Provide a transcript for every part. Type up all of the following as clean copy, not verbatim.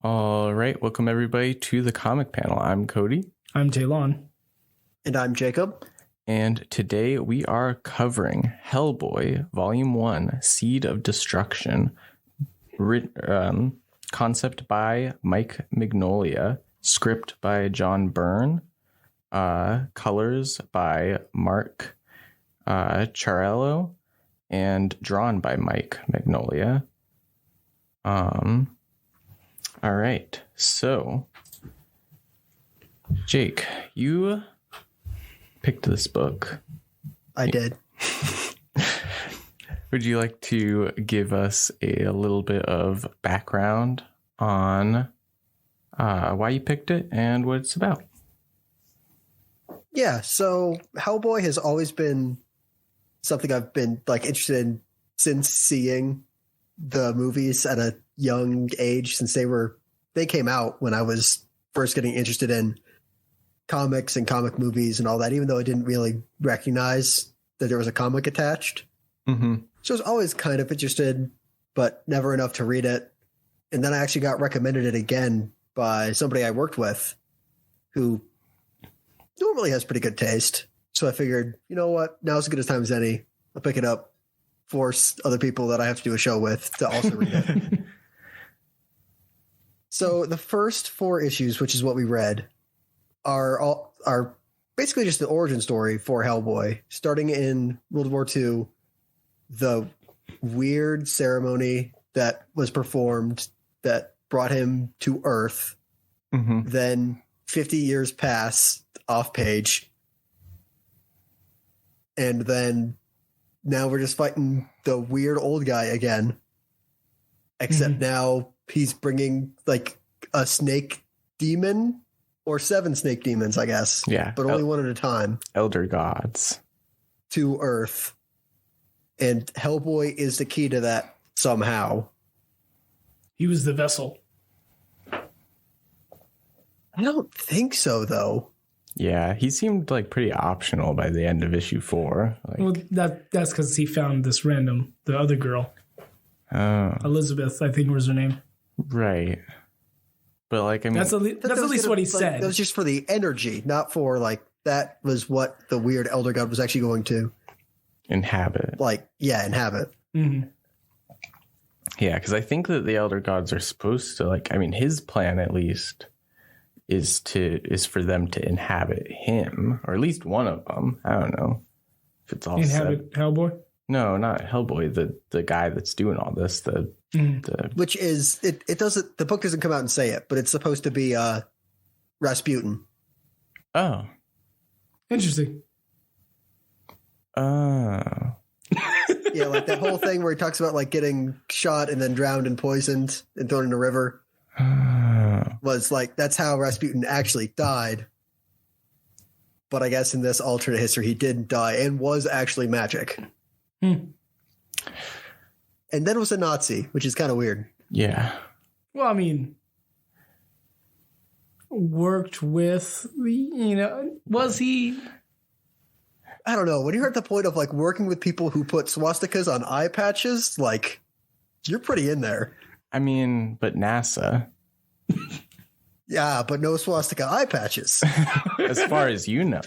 All right, welcome everybody to the comic panel. I'm Cody. I'm Talon. And I'm Jacob. And today we are covering Hellboy, Volume 1, Seed of Destruction, concept by Mike Mignola, script by John Byrne, colors by Mark Chiarello, and drawn by Mike Mignola. All right, so Jake, you picked this book. I did. Would you like to give us a little bit of background on why you picked it and what it's about? Yeah, so Hellboy has always been something I've been interested in since seeing the movies at a young age, since they came out when I was first getting interested in comics and comic movies and all that, even though I didn't really recognize that there was a comic attached. Mm-hmm. So I was always kind of interested, but never enough to read it. And then I actually got recommended it again by somebody I worked with who normally has pretty good taste. So I figured, you know what? Now's as good a time as any. I'll pick it up, force other people that I have to do a show with to also read it. So the first 4 issues, which is what we read, are basically just the origin story for Hellboy, starting in World War II, the weird ceremony that was performed that brought him to Earth. Mm-hmm. Then 50 years pass off page. And then now we're just fighting the weird old guy again. Except now he's bringing a snake demon or 7 snake demons, I guess. Yeah. But only one at a time. Elder gods. To Earth. And Hellboy is the key to that somehow. He was the vessel. I don't think so, though. Yeah, he seemed pretty optional by the end of issue 4. Well, that's because he found the other girl. Elizabeth, I think was her name. Right. But I mean, that's at least what he said. That was just for the energy, not for that was what the weird elder god was actually going to inhabit. Inhabit. Mm-hmm. Yeah, because I think that the elder gods are supposed to his plan at least is for them to inhabit him, or at least one of them. I don't know if it's all inhabit Hellboy. No, not Hellboy. The guy that's doing all this. Which is it doesn't. The book doesn't come out and say it, but it's supposed to be Rasputin. Oh, interesting. Yeah, that whole thing where he talks about getting shot and then drowned and poisoned and thrown in a river. Was that's how Rasputin actually died. But I guess in this alternate history, he didn't die and was actually magic. And then was a Nazi, which is kind of weird. Yeah. Well, I mean, worked with was he? I don't know. When you're at the point of working with people who put swastikas on eye patches, you're pretty in there. I mean, but NASA. Yeah, but no swastika eye patches. As far as you know.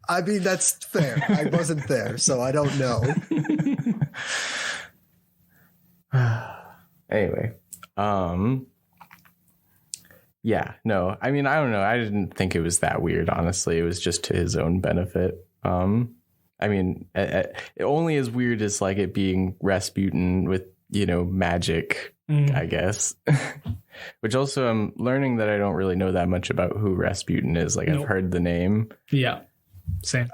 I mean, that's fair. I wasn't there, so I don't know. Anyway. Yeah, no. I mean, I don't know. I didn't think it was that weird, honestly. It was just to his own benefit. I mean, it only as weird as it being Rasputin with, magic, I guess. Which also I'm learning that I don't really know that much about who Rasputin is. Nope. I've heard the name. Yeah. Same.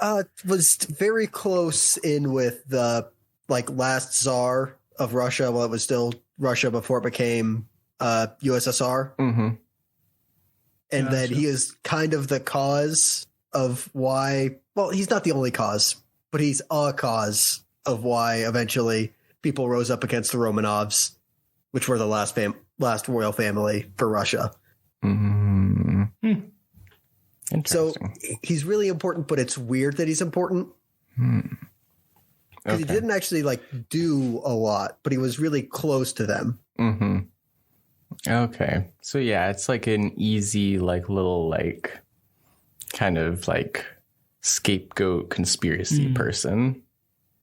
Was very close in with the last Tsar of Russia while it was still Russia before it became USSR. Mm-hmm. And Gotcha. then he is kind of the cause of why. Well, he's not the only cause, but he's a cause of why eventually people rose up against the Romanovs, which were the last royal family for Russia. Mm-hmm. So Interesting. he's really important, but it's weird that he's important. Because he didn't actually do a lot, but he was really close to them. Mm-hmm. Okay. So yeah, it's like an easy, like little, like kind of like scapegoat conspiracy person.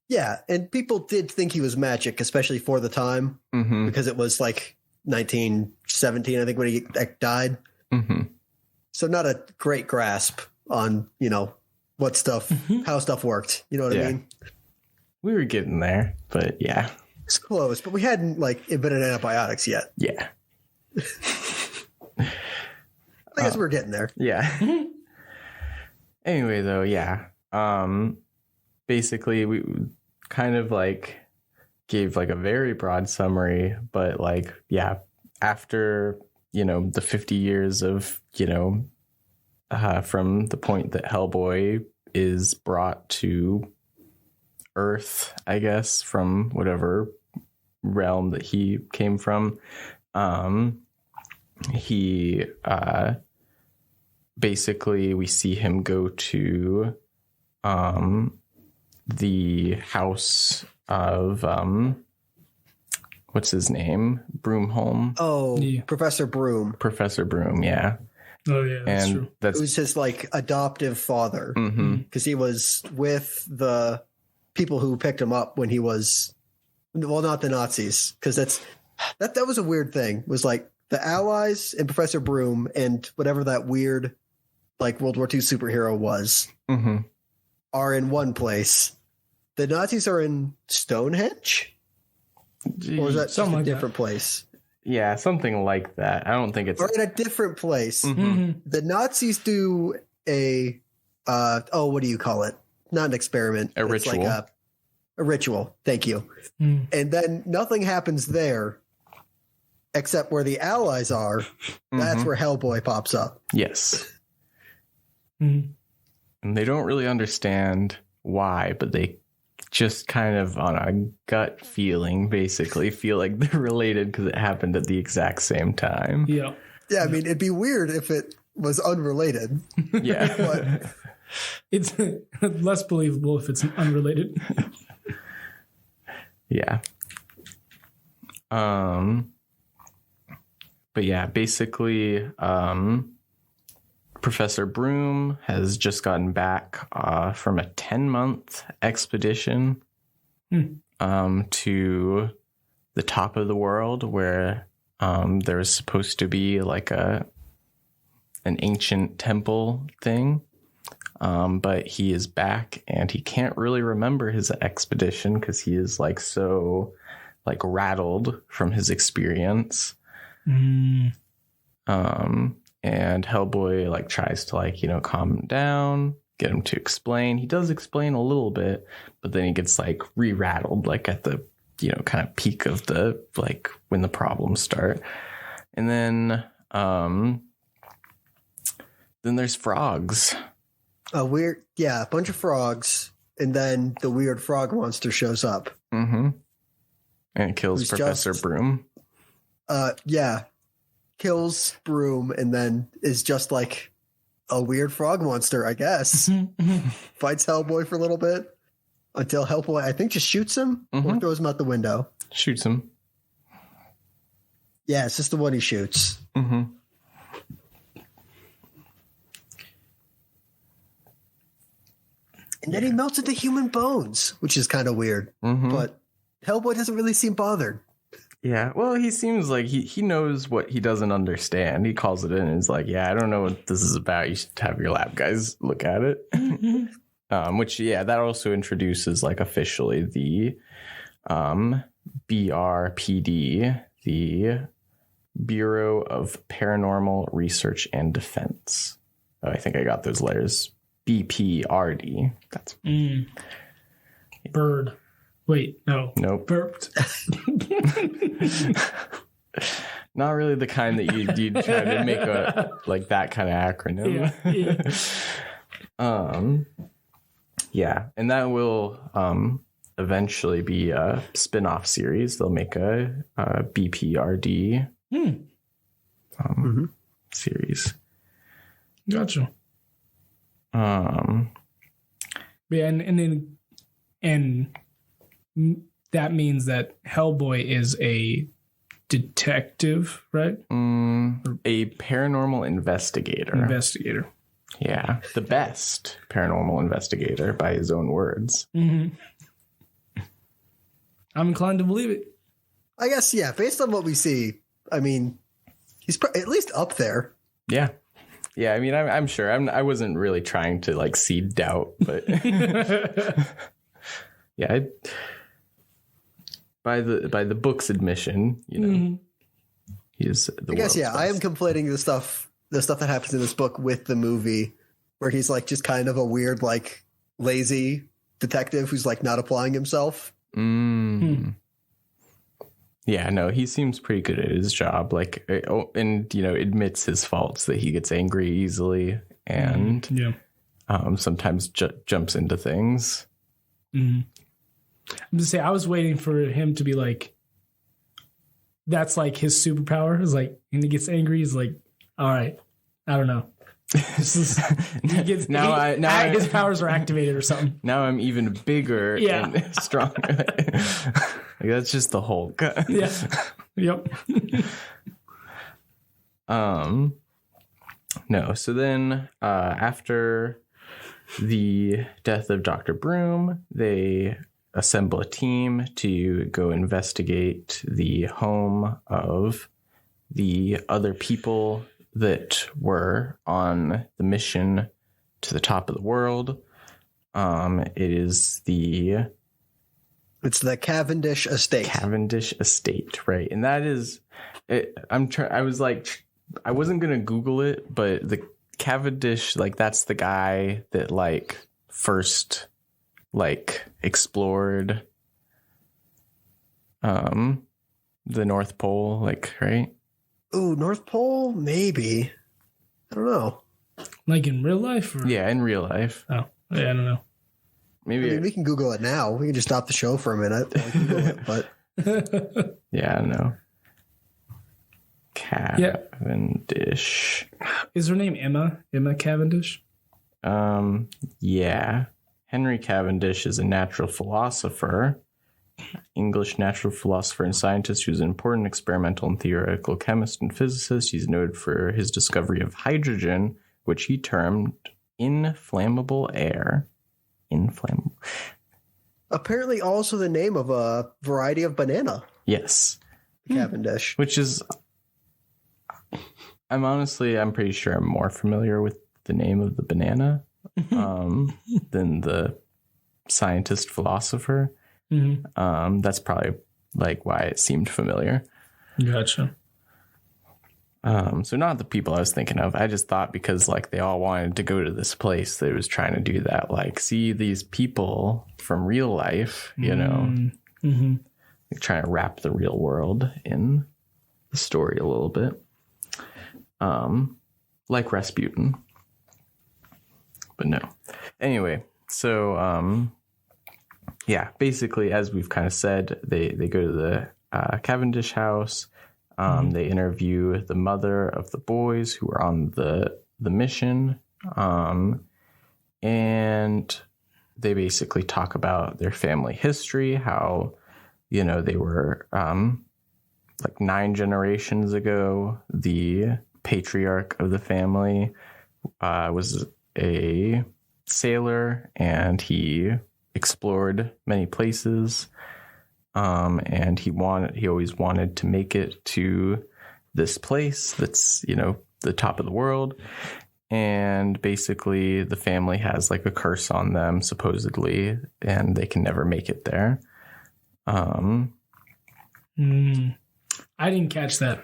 Yeah, and people did think he was magic, especially for the time, because it was like 1917, I think, when he died. So not a great grasp on, what stuff, how stuff worked. You know what I mean? We were getting there, but yeah. It's close, but we hadn't like invented antibiotics yet. Yeah. I guess we're getting there. Yeah. Anyway, though, yeah. Basically, we kind of like gave like a very broad summary, but like, yeah, after, the 50 years of, from the point that Hellboy is brought to Earth, I guess, from whatever realm that he came from, he basically, we see him go to the house of what's his name? Broomholm. Oh, yeah. Professor Broom. Professor Broom, yeah. Oh, yeah, that's true. It was his like adoptive father, because he was with the people who picked him up when he was, well, not the Nazis, because that was a weird thing. It was like the Allies and Professor Broom and whatever that weird like World War II superhero was are in one place. The Nazis are in Stonehenge? Or is that something like a different place? Yeah, something like that. I don't think it's... Or in a different place. The Nazis do a... what do you call it? Not an experiment. A ritual. Like a ritual. Thank you. And then nothing happens there except where the Allies are. That's where Hellboy pops up. Yes. And they don't really understand why, but they just kind of on a gut feeling basically feel like they're related because it happened at the exact same time. Yeah. Yeah, I mean, it'd be weird if it was unrelated. Yeah. But it's less believable if it's unrelated. Yeah. But yeah, basically, Professor Broom has just gotten back from a 10-month expedition to the top of the world where there was supposed to be like an ancient temple thing. But he is back and he can't really remember his expedition because he is like so like rattled from his experience. And Hellboy like tries to like, calm him down, get him to explain. He does explain a little bit, but then he gets like re-rattled like at the, kind of peak of the like when the problems start. And then there's frogs. A bunch of frogs, and then the weird frog monster shows up. And it kills Professor Broom. Kills Broom, and then is just like a weird frog monster, I guess. Fights Hellboy for a little bit until Hellboy, I think, just shoots him or throws him out the window. Shoots him. Yeah, it's just the one he shoots. And then he melts into human bones, which is kind of weird. But Hellboy doesn't really seem bothered. Yeah, well, he seems like he knows what he doesn't understand. He calls it in and is like, yeah, I don't know what this is about. You should have your lab guys look at it. Which, yeah, that also introduces like officially the BRPD, the Bureau of Paranormal Research and Defense. Oh, I think I got those letters. BPRD. That's Bird. Wait, no. Nope. Burped. Not really the kind that you'd try to make a like that kind of acronym. Yeah. And that will eventually be a spin-off series. They'll make a BPRD series. Gotcha. Yeah, and that means that Hellboy is a detective, right? A paranormal investigator. Investigator. Yeah, the best paranormal investigator by his own words. Mm-hmm. I'm inclined to believe it. I guess, yeah, based on what we see, I mean, he's at least up there. Yeah. Yeah, I mean, I'm sure. I wasn't really trying to like seed doubt, but yeah, by the book's admission, you know, he's the I guess, world's yeah, best. I am conflating the stuff that happens in this book with the movie, where he's like just kind of a weird, like lazy detective who's like not applying himself. Yeah, no, he seems pretty good at his job, like, and you know, admits his faults, that he gets angry easily and sometimes jumps into things. I'm just saying, I was waiting for him to be like, that's like his superpower. Is like, when he gets angry, he's like, all right, I don't know. His powers are activated or something. Now I'm even bigger and stronger. Like, that's just the Hulk. Yeah. Yep. No. So then, after the death of Dr. Broom, they assemble a team to go investigate the home of the other people that were on the mission to the top of the world. It's the Cavendish Estate. Cavendish Estate, right? And that is, I was like, I wasn't gonna Google it, but the Cavendish, like, that's the guy that like first like explored the North Pole, like, right? Ooh, North Pole, maybe. I don't know. Like in real life? Or? Yeah, in real life. Oh, yeah, I don't know. Maybe I mean, we can Google it now. We can just stop the show for a minute. Google it, but yeah, I don't know. Cavendish. Is her name Emma? Emma Cavendish? Yeah. Henry Cavendish is a natural philosopher, English natural philosopher and scientist who's an important experimental and theoretical chemist and physicist. He's noted for his discovery of hydrogen, which he termed inflammable air. Inflammable. Apparently also the name of a variety of banana. Yes. Cavendish. Which is, I'm pretty sure I'm more familiar with the name of the banana than the scientist philosopher. That's probably like why it seemed familiar. Gotcha. So not the people I was thinking of. I just thought because like they all wanted to go to this place, they was trying to do that. Like, see these people from real life, you know, like trying to wrap the real world in the story a little bit. Like Rasputin. But no. Anyway, so yeah, basically, as we've kind of said, they go to the Cavendish house. They interview the mother of the boys who were on the mission. And they basically talk about their family history, how, you know, they were like 9 generations ago, the patriarch of the family was a sailor, and he explored many places. And he always wanted to make it to this place that's, you know, the top of the world. And basically the family has like a curse on them, supposedly, and they can never make it there. I didn't catch that.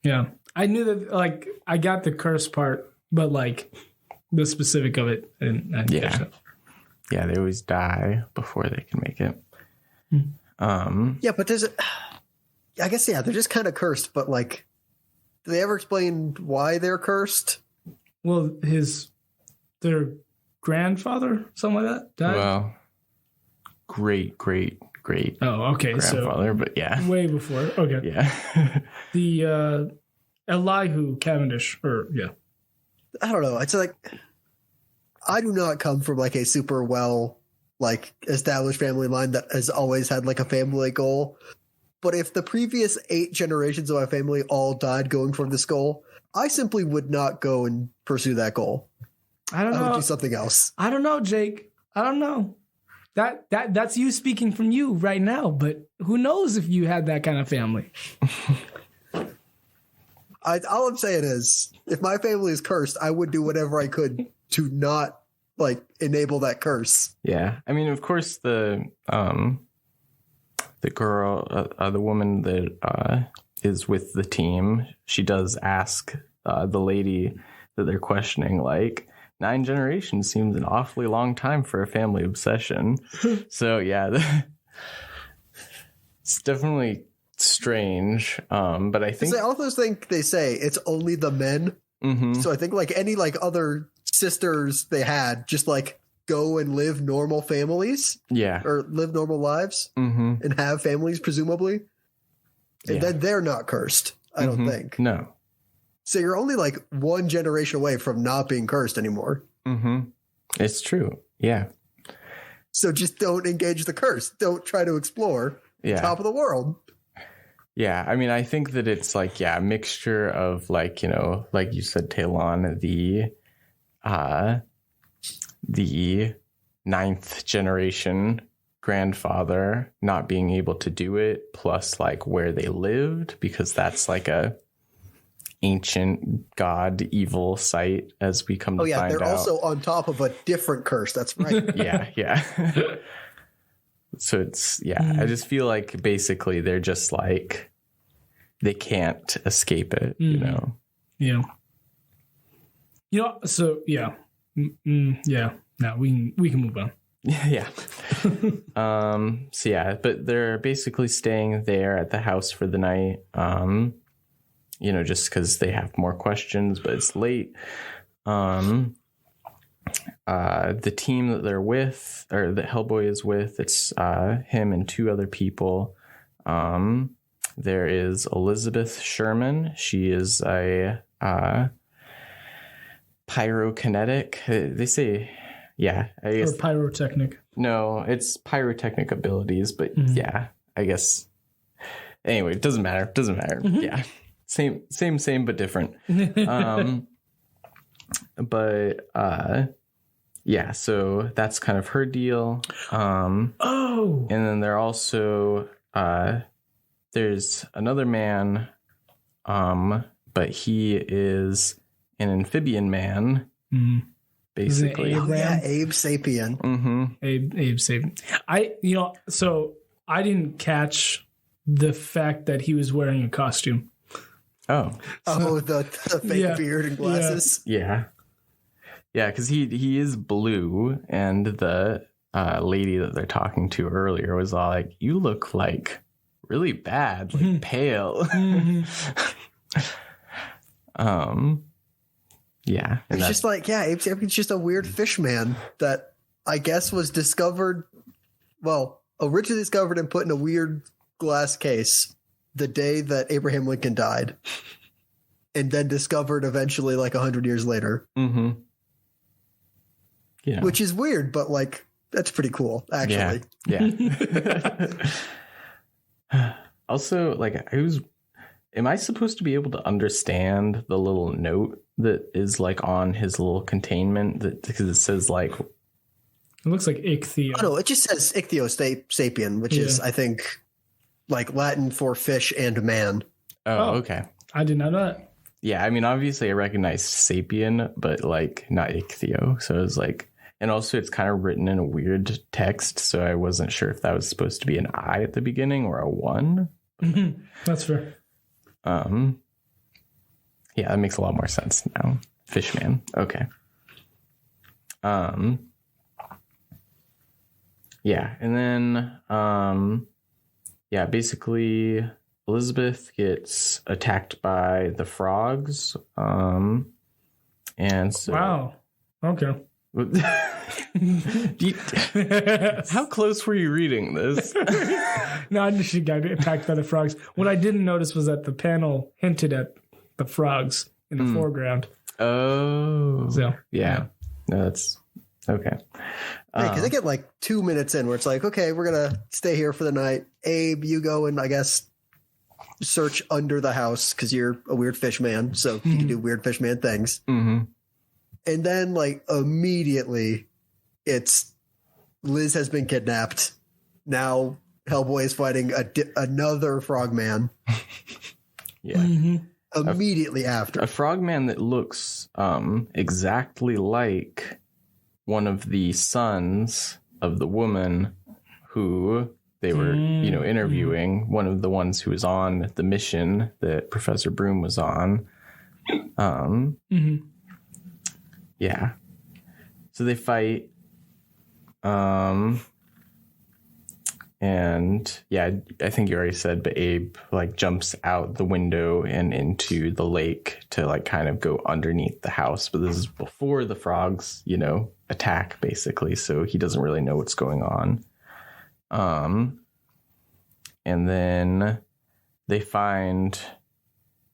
Yeah. I knew that, like, I got the curse part, but like the specific of it, I didn't catch that. Yeah, they always die before they can make it. Yeah, but I guess, yeah, they're just kind of cursed, but like, do they ever explain why they're cursed? Well, their grandfather, something like that, died? Well, great oh, okay, grandfather, so but yeah. way before. Okay. Yeah. The Elihu Cavendish, or yeah. I don't know. It's like, I do not come from like a super well, like, established family line that has always had like a family goal. But if the previous 8 generations of my family all died going for this goal, I simply would not go and pursue that goal. I don't know. I would do something else. I don't know, Jake. I don't know. That's you speaking from you right now, but who knows if you had that kind of family? All I'm saying is, if my family is cursed, I would do whatever I could to not enable that curse. Yeah, I mean, of course, the girl, the woman that is with the team, she does ask the lady that they're questioning, 9 generations seems an awfully long time for a family obsession. So yeah, it's definitely strange. But I think I also think they say it's only the men. Mm-hmm. So I think any other sisters they had just go and live normal families. Yeah. Or live normal lives and have families, presumably. And then they're not cursed, I don't think. No. So you're only 1 generation away from not being cursed anymore. Mm-hmm. It's true. Yeah. So just don't engage the curse. Don't try to explore the top of the world. Yeah. I mean, I think that it's a mixture of like you said, Talon, the 9th generation grandfather not being able to do it, plus where they lived, because that's a ancient god evil site, as we come to find out. They're also on top of a different curse. That's right. yeah. So it's I just feel basically they're just they can't escape it, Yeah. So yeah. No, we can move on. Yeah. So yeah, but they're basically staying there at the house for the night. Just because they have more questions, but it's late. The team that they're with, or that Hellboy is with, it's him and 2 other people. There is Elizabeth Sherman. She is a pyrokinetic. They say, I guess. Or pyrotechnic. No, it's pyrotechnic abilities, but I guess. Anyway, it doesn't matter. Yeah. Same, but different. So that's kind of her deal. And then they're also, there's another man, but he is an amphibian man, basically. Abe Sapien. Mm-hmm. Abe Sapien. So I didn't catch the fact that he was wearing a costume. The fake beard and glasses. Yeah, because he is blue, and the lady that they're talking to earlier was all you look really bad, pale. Yeah. It's just Abe Sapien's just a weird fish man that I guess was originally discovered and put in a weird glass case the day that Abraham Lincoln died, and then discovered eventually 100 years later. Mm-hmm. Yeah. Which is weird, but that's pretty cool, actually. Yeah. Also, am I supposed to be able to understand the little note that is on his little containment, because it says it looks like ichthyo. Oh no, it just says ichthyosapien, which is, I think, Latin for fish and man. Oh, okay. I did not know that. Yeah, I mean, obviously I recognized sapien, but not ichthyo. So it was and also it's kind of written in a weird text, so I wasn't sure if that was supposed to be an I at the beginning or a 1. That's fair. Yeah, that makes a lot more sense now. Fishman. Okay. Yeah, and then basically Elizabeth gets attacked by the frogs. And so wow. Okay. How close were you reading this? No, I knew she got attacked by the frogs. What I didn't notice was that the panel hinted at the frogs in the foreground. Oh. So yeah. No, that's okay. Because they get 2 minutes in where it's okay, we're gonna stay here for the night. Abe, you go and I guess search under the house because you're a weird fish man, so you can do weird fish man things. Mm-hmm. And then, like, immediately, it's Liz has been kidnapped. Now Hellboy is fighting another frogman. Yeah. Immediately after. A frogman that looks exactly like one of the sons of the woman who they were, interviewing, one of the ones who was on the mission that Professor Broom was on. Yeah. So they fight. And yeah, I think you already said, but Abe like jumps out the window and into the lake to like kind of go underneath the house. But this is before the frogs, attack basically. So he doesn't really know what's going on. And then they find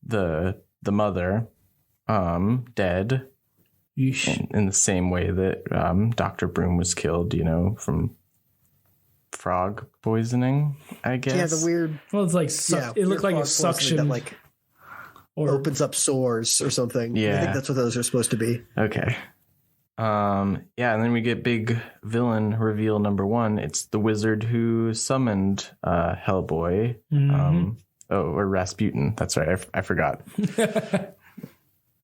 the mother, dead in the same way that, Dr. Broom was killed, from frog poisoning, I guess. Yeah, the weird. Well, it's like it looked like a suction that like opens up sores or something. Yeah, I think that's what those are supposed to be. Okay. And then we get big villain reveal number 1. It's the wizard who summoned Hellboy. Or Rasputin. That's right. I forgot.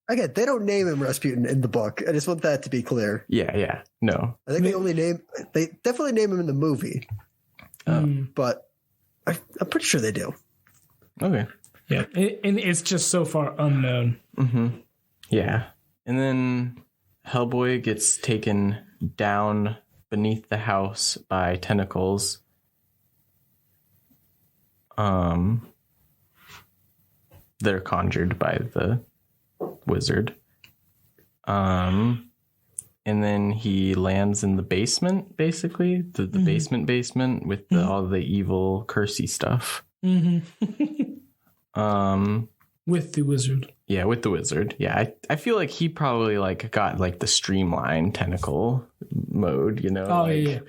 Again, they don't name him Rasputin in the book. I just want that to be clear. Yeah. No. I think they definitely name him in the movie. But I'm pretty sure they do. Okay. Yeah. And it's just so far unknown. Yeah. And then Hellboy gets taken down beneath the house by tentacles. They're conjured by the wizard. And then he lands in the basement, basically. The basement with all the evil cursey stuff. With the wizard. Yeah, with the wizard. Yeah, I feel like he probably like got like the streamlined tentacle mode, Oh, yeah.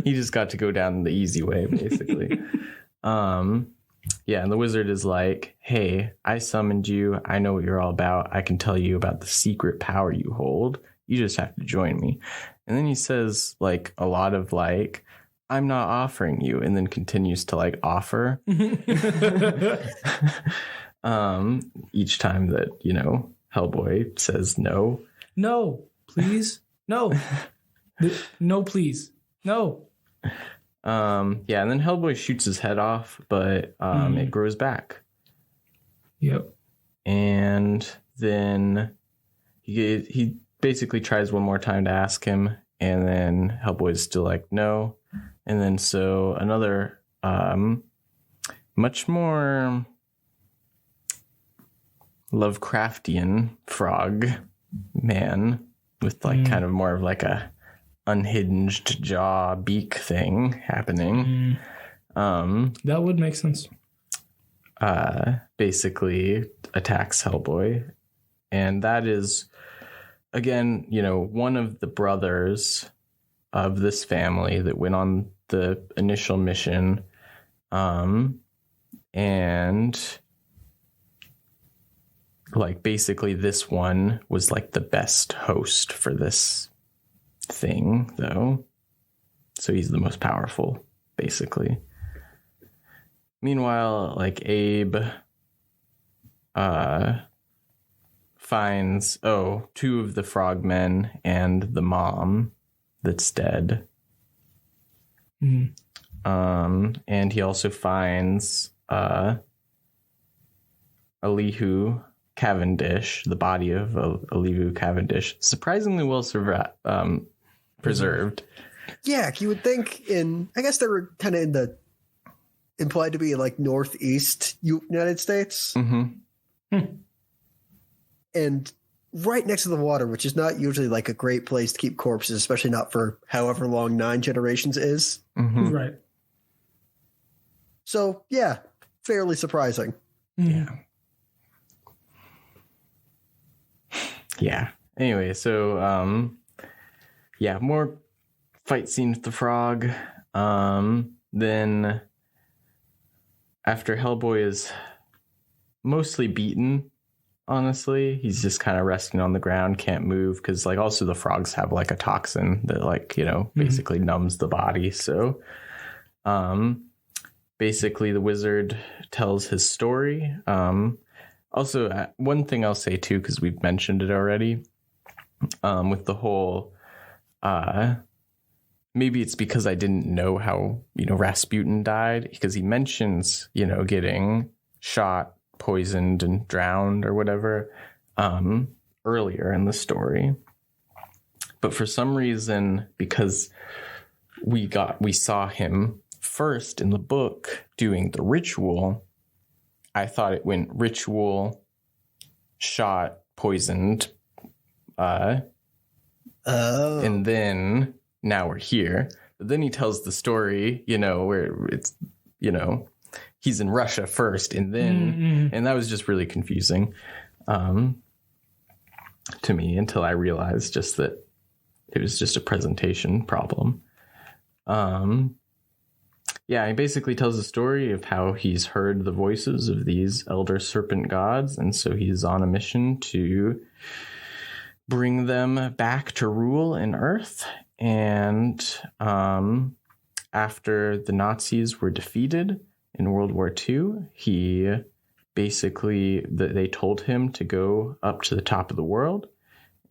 He just got to go down the easy way, basically. Yeah, and the wizard is like, hey, I summoned you. I know what you're all about. I can tell you about the secret power you hold. You just have to join me. And then he says like a lot of like, I'm not offering you, and then continues to like offer. Each time that, Hellboy says no. No, please. No. No, please. No. Yeah, and then Hellboy shoots his head off, but it grows back. Yep. And then he basically tries one more time to ask him, and then Hellboy's still like, no. And then so another much more Lovecraftian frog man with like kind of more of like a unhinged jaw beak thing happening. That would make sense. Basically attacks Hellboy. And that is, again, one of the brothers of this family that went on the initial mission. And like basically this one was like the best host for this thing, though. So he's the most powerful, basically. Meanwhile, like Abe finds two of the frogmen and the mom that's dead. And he also finds Elihu Cavendish, the body of Elihu Cavendish, surprisingly well preserved. Yeah, you would think I guess they were kind of implied to be like northeast United States. And right next to the water, which is not usually like a great place to keep corpses, especially not for however long 9 generations is. Right. So, yeah, fairly surprising. Yeah. Anyway, so, more fight scene with the frog. Then after Hellboy is mostly beaten, honestly, he's just kind of resting on the ground, can't move, because like also the frogs have like a toxin that like, you know, basically numbs the body. So basically the wizard tells his story. Also, one thing I'll say too, because we've mentioned it already, with the whole maybe it's because I didn't know how, you know, Rasputin died, because he mentions, you know, getting shot, poisoned, and drowned or whatever earlier in the story. But for some reason, because we saw him first in the book doing the ritual, I thought it went ritual, shot, poisoned, and then now we're here. But then he tells the story, you know, where it's, you know, he's in Russia first, and then, and that was just really confusing to me until I realized just that it was just a presentation problem. Yeah, he basically tells the story of how he's heard the voices of these elder serpent gods, and so he's on a mission to bring them back to rule in Earth. And after the Nazis were defeated in World War II, he basically, they told him to go up to the top of the world.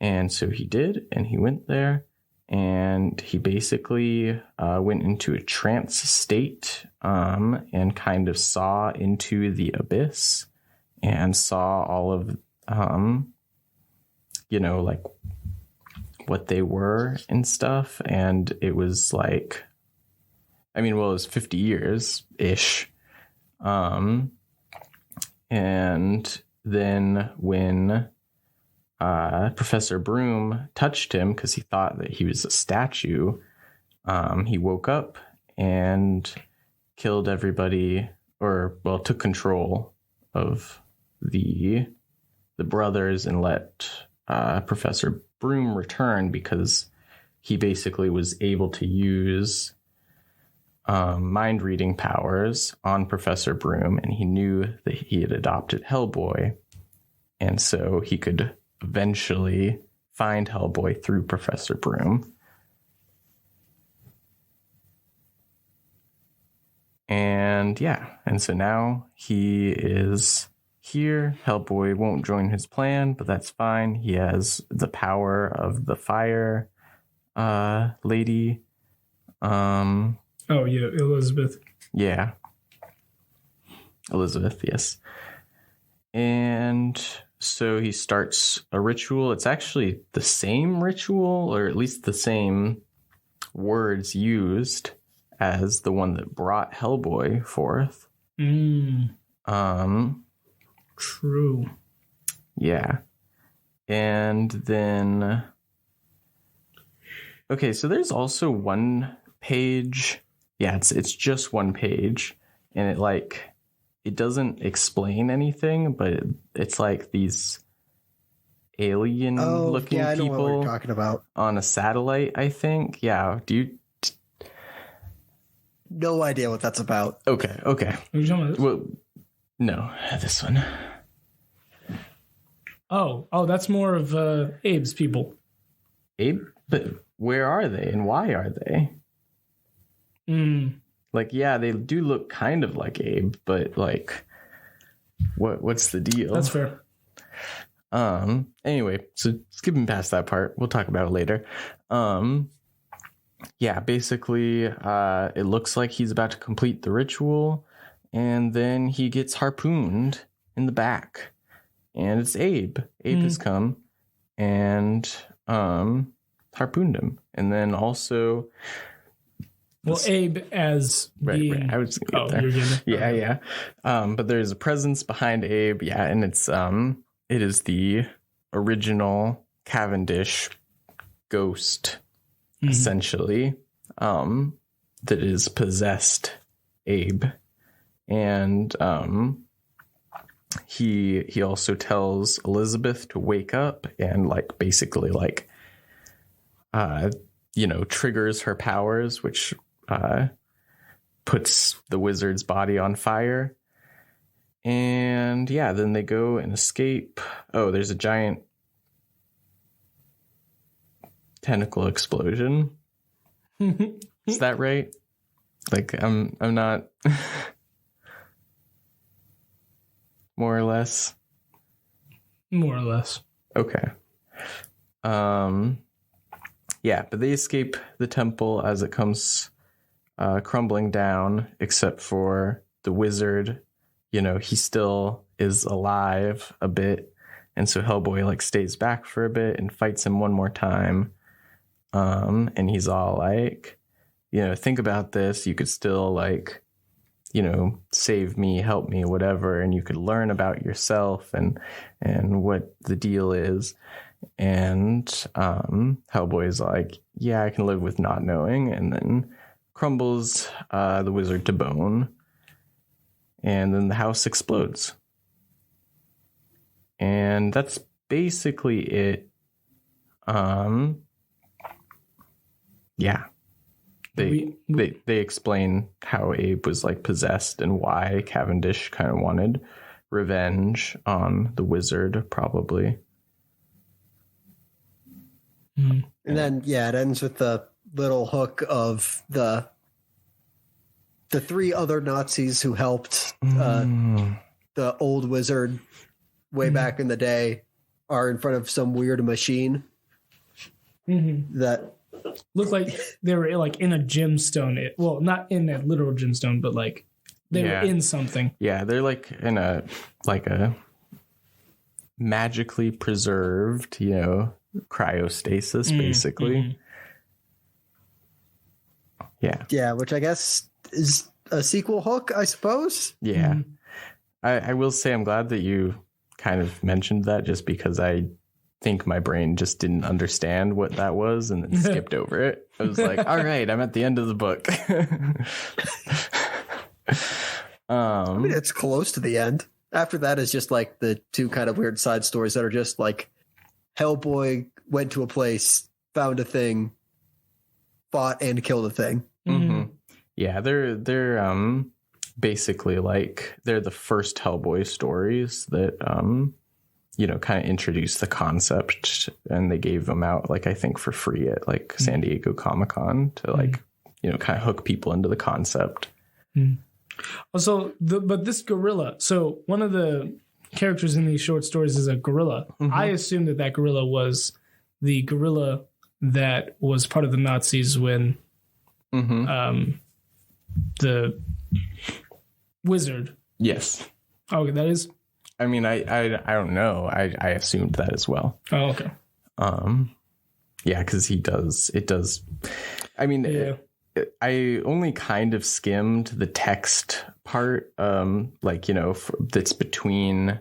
And so he did, and he went there. And he basically went into a trance state and kind of saw into the abyss and saw all of, you know, like what they were and stuff. And it was like, I mean, well, it was 50 years-ish. And then when Professor Broom touched him because he thought that he was a statue, he woke up and killed everybody, or well, took control of the brothers and let Professor Broom return, because he basically was able to use mind reading powers on Professor Broom, and he knew that he had adopted Hellboy, and so he could eventually find Hellboy through Professor Broom. And yeah, and so now he is here. Hellboy won't join his plan, but that's fine. He has the power of the fire lady. Oh yeah, Elizabeth. Yeah. Elizabeth, yes. And so he starts a ritual. It's actually the same ritual, or at least the same words used as the one that brought Hellboy forth. True. Yeah. And then, okay, so there's also one page. Yeah, it's just one page, and it doesn't explain anything, but it's like these alien looking I know people what we're talking about. On a satellite, I think. Yeah. Do you? No idea what that's about. Okay. Well, no, this one. Oh, that's more of Abe's people. Abe? But where are they and why are they? Like, yeah, they do look kind of like Abe, but like, what's the deal? That's fair. Anyway, so skipping past that part, we'll talk about it later. Yeah, basically, it looks like he's about to complete the ritual, and then he gets harpooned in the back, and it's Abe. Abe has come and harpooned him, and then also. Well, Abe as being... Right. I was gonna get there. You're getting there? Yeah. But there's a presence behind Abe, yeah, and it is the original Cavendish ghost, essentially, that is possessed Abe. And he also tells Elizabeth to wake up and basically triggers her powers, which puts the wizard's body on fire. And yeah, then they go and escape. Oh, there's a giant tentacle explosion. Is that right? Like I'm not more or less. More or less. Okay. Yeah, but they escape the temple as it comes crumbling down, except for the wizard. You know, he still is alive a bit, and so Hellboy like stays back for a bit and fights him one more time. And he's all like, you know, think about this. You could still like, you know, save me, help me, whatever, and you could learn about yourself and what the deal is. And Hellboy's like, yeah, I can live with not knowing, and then crumbles the wizard to bone. And then the house explodes. And that's basically it. Yeah. They explain how Abe was like possessed and why Cavendish kind of wanted revenge on the wizard, probably. And then, yeah, it ends with the little hook of the three other Nazis who helped the old wizard way back in the day are in front of some weird machine that looked like they were like in a gemstone. Well, not in a literal gemstone, but like they were in something. Yeah, they're like in a magically preserved, you know, cryostasis, basically. Yeah, which I guess is a sequel hook, I suppose. Yeah. I will say I'm glad that you kind of mentioned that, just because I think my brain just didn't understand what that was and then skipped over it. I was like, all right, I'm at the end of the book. I mean, it's close to the end. After that is just like the two kind of weird side stories that are just like Hellboy went to a place, found a thing, fought and killed a thing. Yeah, they're basically like they're the first Hellboy stories that you know, kind of introduced the concept, and they gave them out like I think for free at like San Diego Comic-Con to like you know, kind of hook people into the concept. Also, but this gorilla. So one of the characters in these short stories is a gorilla. I assumed that gorilla was the gorilla that was part of the Nazis when the wizard. Yes. Oh, that is. I mean, I don't know. I assumed that as well. Oh, okay. Yeah, because it does. I mean, I only kind of skimmed the text part, like, you know, that's between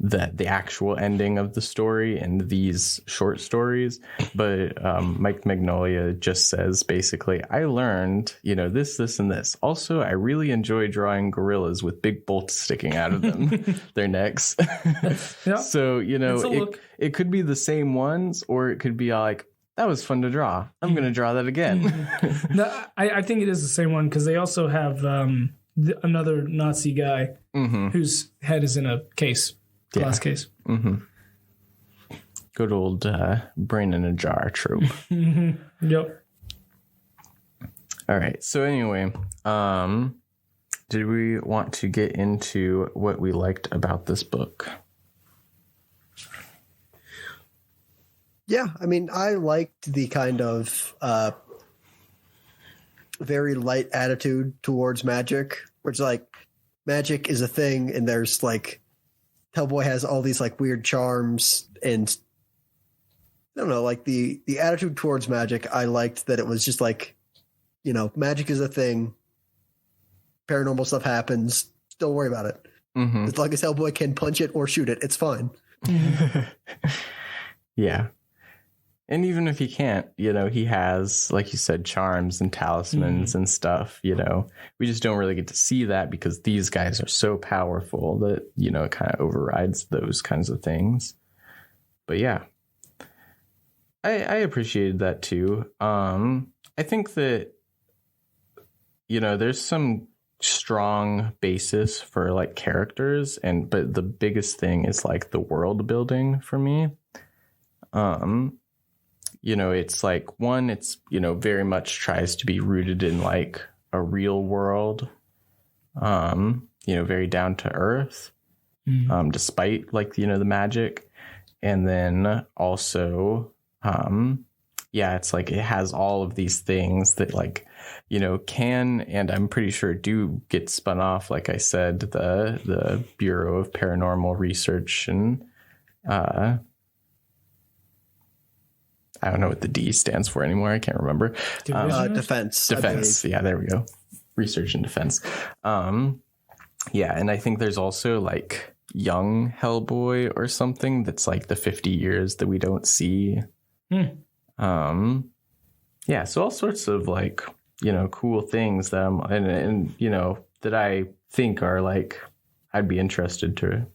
the actual ending of the story and these short stories. But Mike Magnolia just says basically, I learned, you know, this, and this. Also, I really enjoy drawing gorillas with big bolts sticking out of them, their necks. So, you know, it could be the same ones, or it could be like, that was fun to draw. I'm going to draw that again. No, I think it is the same one, because they also have another Nazi guy whose head is in a case. Glass case. Good old brain in a jar trope. Yep. All right. So anyway, did we want to get into what we liked about this book? Yeah, I mean, I liked the kind of very light attitude towards magic, where it's like magic is a thing, and there's like Hellboy has all these like weird charms, and I don't know, like the attitude towards magic. I liked that it was just like, you know, magic is a thing. Paranormal stuff happens. Don't worry about it. As long as Hellboy can punch it or shoot it, it's fine. Yeah. And even if he can't, you know, he has, like you said, charms and talismans and stuff, you know. We just don't really get to see that because these guys are so powerful that, you know, it kind of overrides those kinds of things. But yeah, I appreciated that too. I think that, you know, there's some strong basis for like characters, but the biggest thing is like the world building for me. It's like one, it's very much tries to be rooted in like a real world, very down to earth, despite like the magic. And then also it's like it has all of these things that like can, and I'm pretty sure do get spun off, like I said, the Bureau of Paranormal Research, and I don't know what the D stands for anymore. I can't remember. Defense. Yeah, there we go. Research and defense. And I think there's also like young Hellboy or something that's like the 50 years that we don't see. So all sorts of like cool things that that I think are like I'd be interested to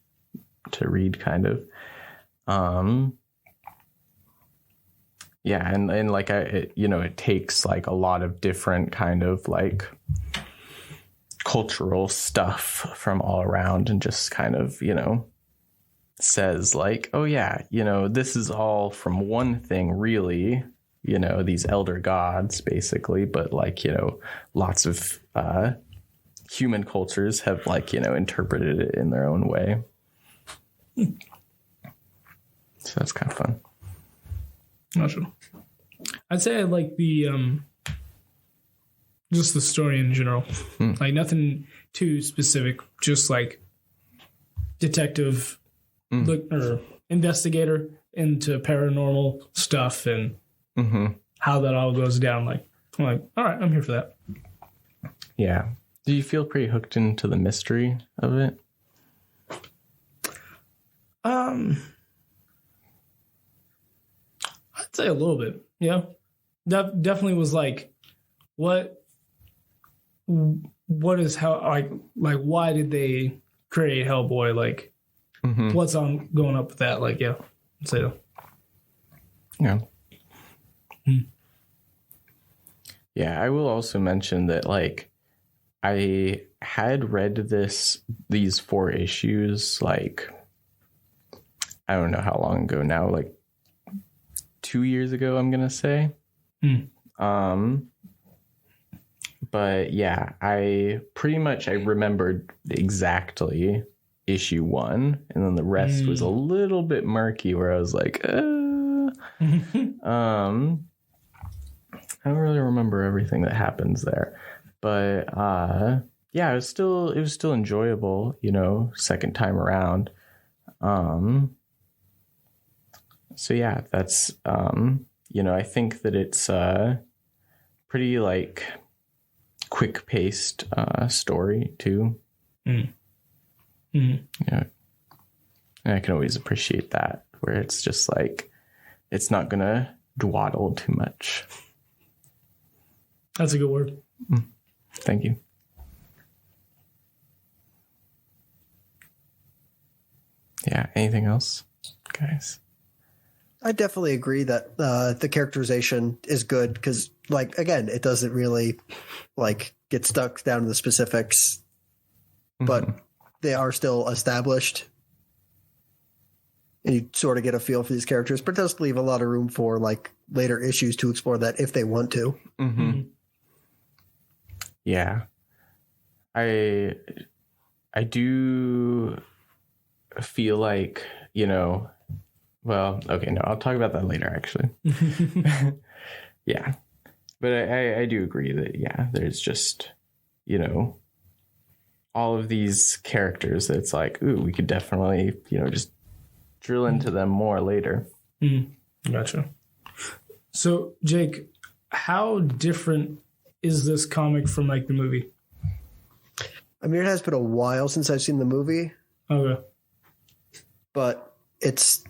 read, kind of. And like it takes like a lot of different kind of like cultural stuff from all around and just kind of says like, oh yeah, this is all from one thing, really, these elder gods basically, but like lots of human cultures have like interpreted it in their own way. So that's kind of fun. Not sure. I'd say I like the just the story in general. Like nothing too specific, just like detective or investigator into paranormal stuff and how that all goes down. Like I'm like, all right, I'm here for that. Yeah. Do you feel pretty hooked into the mystery of it? I'd say a little bit. Yeah. That definitely was like, what is how, like why did they create Hellboy? Like, what's going up with that? Like, yeah. So, yeah. Yeah, I will also mention that like I had read these 4 issues like I don't know how long ago now, like 2 years ago, I'm gonna say. But yeah, I remembered exactly issue 1, and then the rest was a little bit murky, where I was like, I don't really remember everything that happens there. But it was still enjoyable, second time around. So yeah, that's I think that it's pretty like quick paced story too. Yeah, and I can always appreciate that, where it's just like it's not gonna dawdle too much. That's a good word. Thank you. Yeah. Anything else, guys? I definitely agree that the characterization is good because, like, again, it doesn't really like get stuck down to the specifics, but they are still established, and you sort of get a feel for these characters. But it does leave a lot of room for like later issues to explore that if they want to. Yeah, I do feel like Well, okay, no, I'll talk about that later, actually. Yeah. But I do agree that, yeah, there's just, all of these characters that's like, ooh, we could definitely, just drill into them more later. Gotcha. So, Jake, how different is this comic from, like, the movie? I mean, it has been a while since I've seen the movie. Okay. But it's...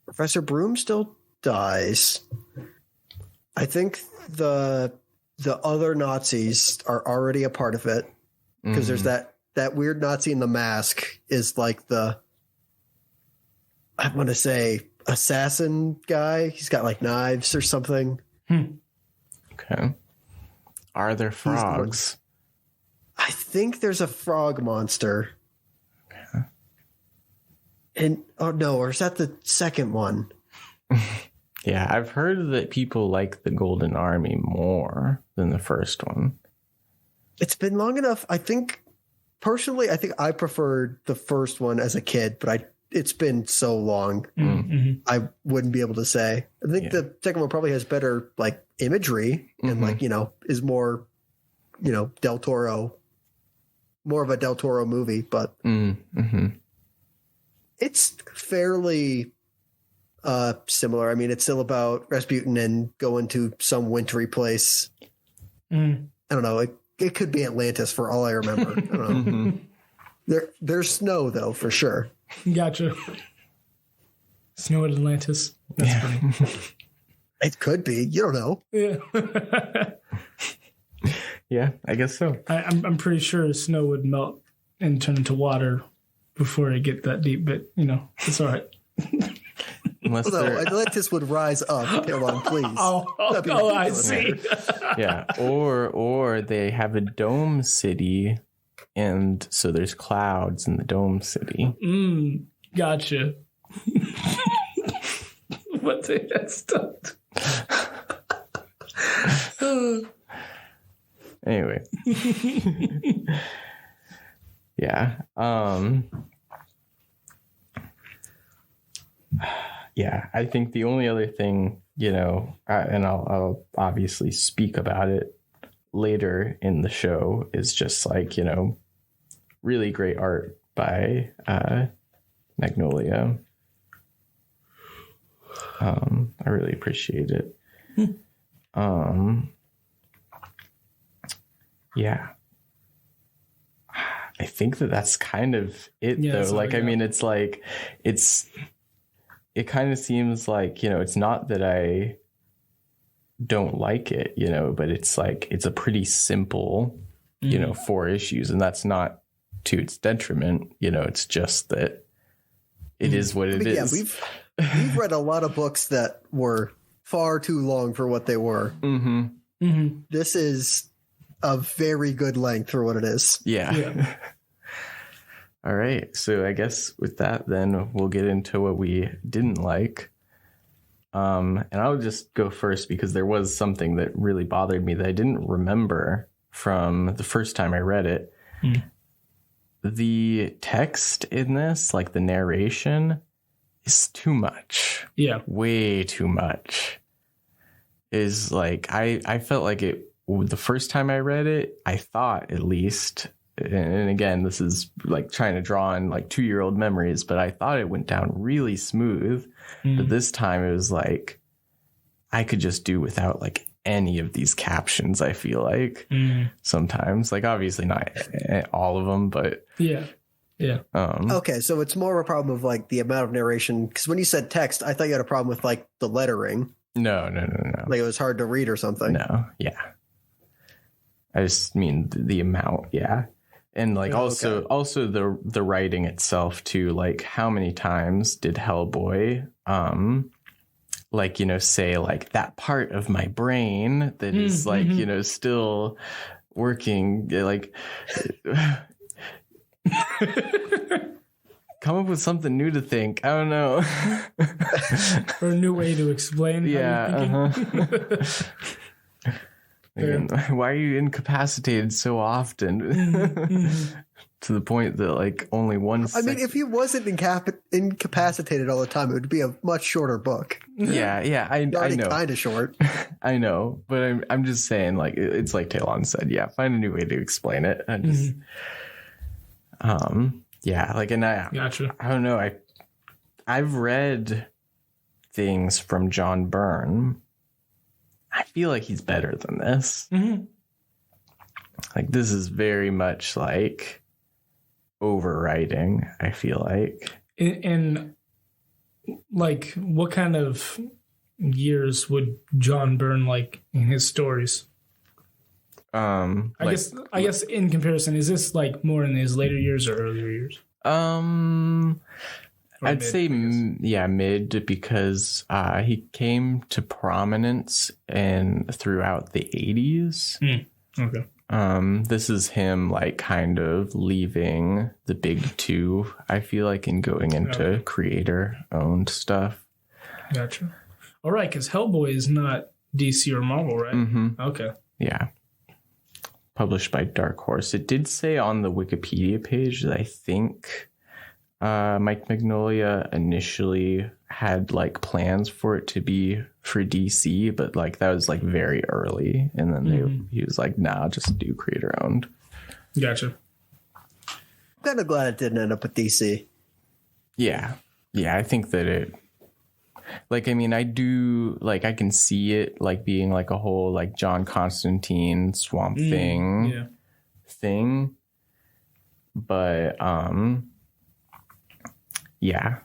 Professor Broom still dies. I think the other Nazis are already a part of it, because there's that weird Nazi in the mask is like the, I want to say, assassin guy. He's got like knives or something. Okay. Are there frogs? I think there's a frog monster. Okay. And or is that the second one? Yeah, I've heard that people like the Golden Army more than the first one. It's been long enough. I think I preferred the first one as a kid, but it's been so long. Mm-hmm. I wouldn't be able to say. I think the second one probably has better like imagery and like, is more, Del Toro, more of a Del Toro movie, but it's fairly similar. I mean, it's still about Rasputin and going to some wintry place. I don't know. It could be Atlantis for all I remember. I don't know. There's snow though, for sure. Gotcha. Snow at Atlantis. That's funny. It could be. You don't know. Yeah. Yeah, I guess so. I'm pretty sure snow would melt and turn into water before it get that deep, but it's all right. Although Atlantis would rise up. Come on, please. I see. Yeah, or they have a dome city, and so there's clouds in the dome city. Gotcha. What the heck stuff? Anyway. Yeah. Yeah, I think the only other thing, and I'll obviously speak about it later in the show, is just like, really great art by Magnolia. I really appreciate it. Yeah. I think that's kind of it, though. Like, I mean, it's like, it kind of seems like, it's not that I don't like it, but it's like, it's a pretty simple, 4 issues, and that's not to its detriment, it's just that it is what it is. Yeah, we've read a lot of books that were far too long for what they were. This is a very good length for what it is. Yeah. All right. So I guess with that, then we'll get into what we didn't like. And I'll just go first because there was something that really bothered me that I didn't remember from the first time I read it. The text in this, like the narration, is too much. Yeah. Way too much. Is like, I felt like it, the first time I read it, I thought at least, and again, this is like trying to draw on like 2-year-old memories, but I thought it went down really smooth. But this time it was like, I could just do without like any of these captions, I feel like sometimes, like obviously not all of them, but yeah. Okay, so it's more of a problem of like the amount of narration, because when you said text, I thought you had a problem with like the lettering. No. Like it was hard to read or something. No, yeah. I just mean the amount, yeah. And like also the writing itself too, like how many times did Hellboy like, say like that part of my brain that is like, still working, like come up with something new to think. I don't know. Or a new way to explain. Yeah. Why are you incapacitated so often? To the point that like only one. I mean, if he wasn't incapacitated all the time, it would be a much shorter book. Yeah, I know. Kind of short. I know, but I'm just saying, like it's like Talon said. Yeah, find a new way to explain it. I just, yeah, like, and gotcha. I don't know. I've read things from John Byrne. I feel like he's better than this. Like this is very much like overwriting, I feel like. And like what kind of years would John Byrne like in his stories? I guess in comparison, is this like more in his later years or earlier years? I'd say mid, because he came to prominence throughout the 80s. Okay. This is him like kind of leaving the big two, I feel like, and going into creator owned stuff. Gotcha. All right, because Hellboy is not DC or Marvel, right? Mm-hmm. Okay. Yeah. Published by Dark Horse. It did say on the Wikipedia page that I think Mike Mignola initially had like plans for it to be for DC, but like that was like very early, and then he was like, nah, just do creator owned. Gotcha. I'm kind of glad it didn't end up with DC. Yeah, I think that it, like, I mean, I do, like, I can see it like being like a whole like John Constantine Swamp Thing, but yeah,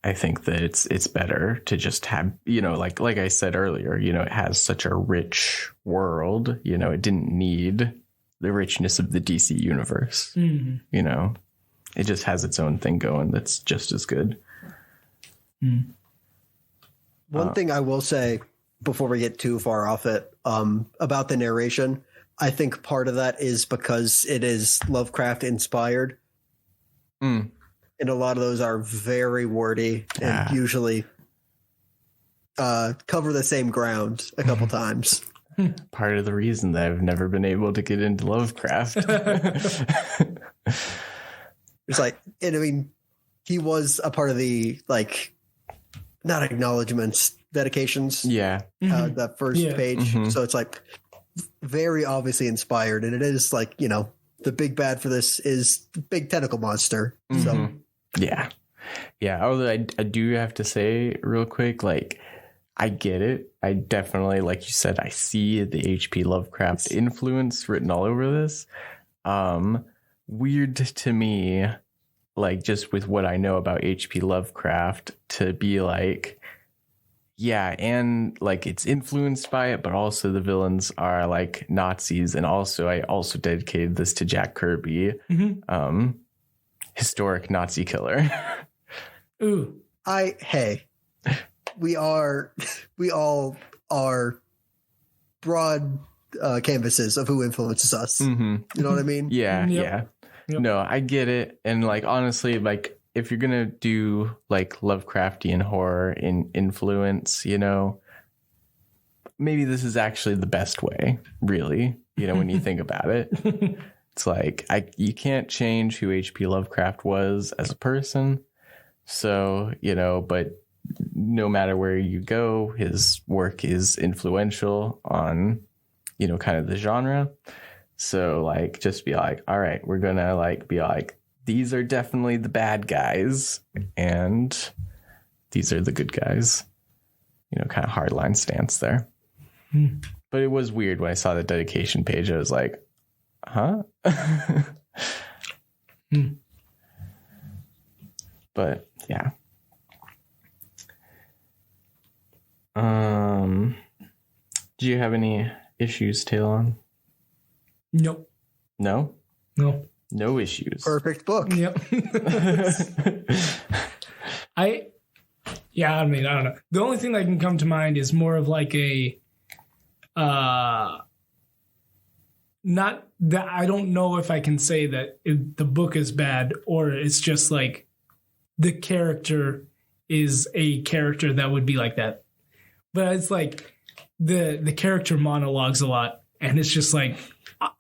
I think that it's better to just have, you know, like I said earlier, you know, it has such a rich world, you know, it didn't need the richness of the DC universe, you know, it just has its own thing going that's just as good. One thing I will say before we get too far off it, about the narration, I think part of that is because it is Lovecraft inspired. And a lot of those are very wordy and usually cover the same ground a couple times. Part of the reason that I've never been able to get into Lovecraft. It's like, and I mean, he was a part of the, like, not acknowledgements, dedications. Yeah. That first page. So it's like very obviously inspired. And it is like, you know, the big bad for this is the big tentacle monster. So yeah. Although I do have to say real quick, like, I get it. I definitely, like you said, I see the H.P. Lovecraft influence written all over this. Weird to me, like, just with what I know about H.P. Lovecraft, to be like, yeah, and like it's influenced by it, but also the villains are like Nazis, and also I also dedicated this to Jack Kirby, historic Nazi killer. Ooh, we all are broad canvases of who influences us. You know what I mean? Yeah. Yep. No, I get it. And like, honestly, like if you're going to do like Lovecraftian horror in influence, you know, maybe this is actually the best way, really, you know, when you think about it. It's like, you can't change who H.P. Lovecraft was as a person. So, you know, but no matter where you go, his work is influential on, you know, kind of the genre. So like, just be like, all right, we're going to like be like, these are definitely the bad guys and these are the good guys, you know, kind of hardline stance there. But it was weird when I saw the dedication page. I was like, huh? But yeah. Do you have any issues, Talon? nope. No? No. No issues. Perfect book. Yep. I mean, I don't know. The only thing that can come to mind is more of like a, not that I don't know if I can say that the book is bad or it's just like the character is a character that would be like that. But it's like the character monologues a lot, and it's just like,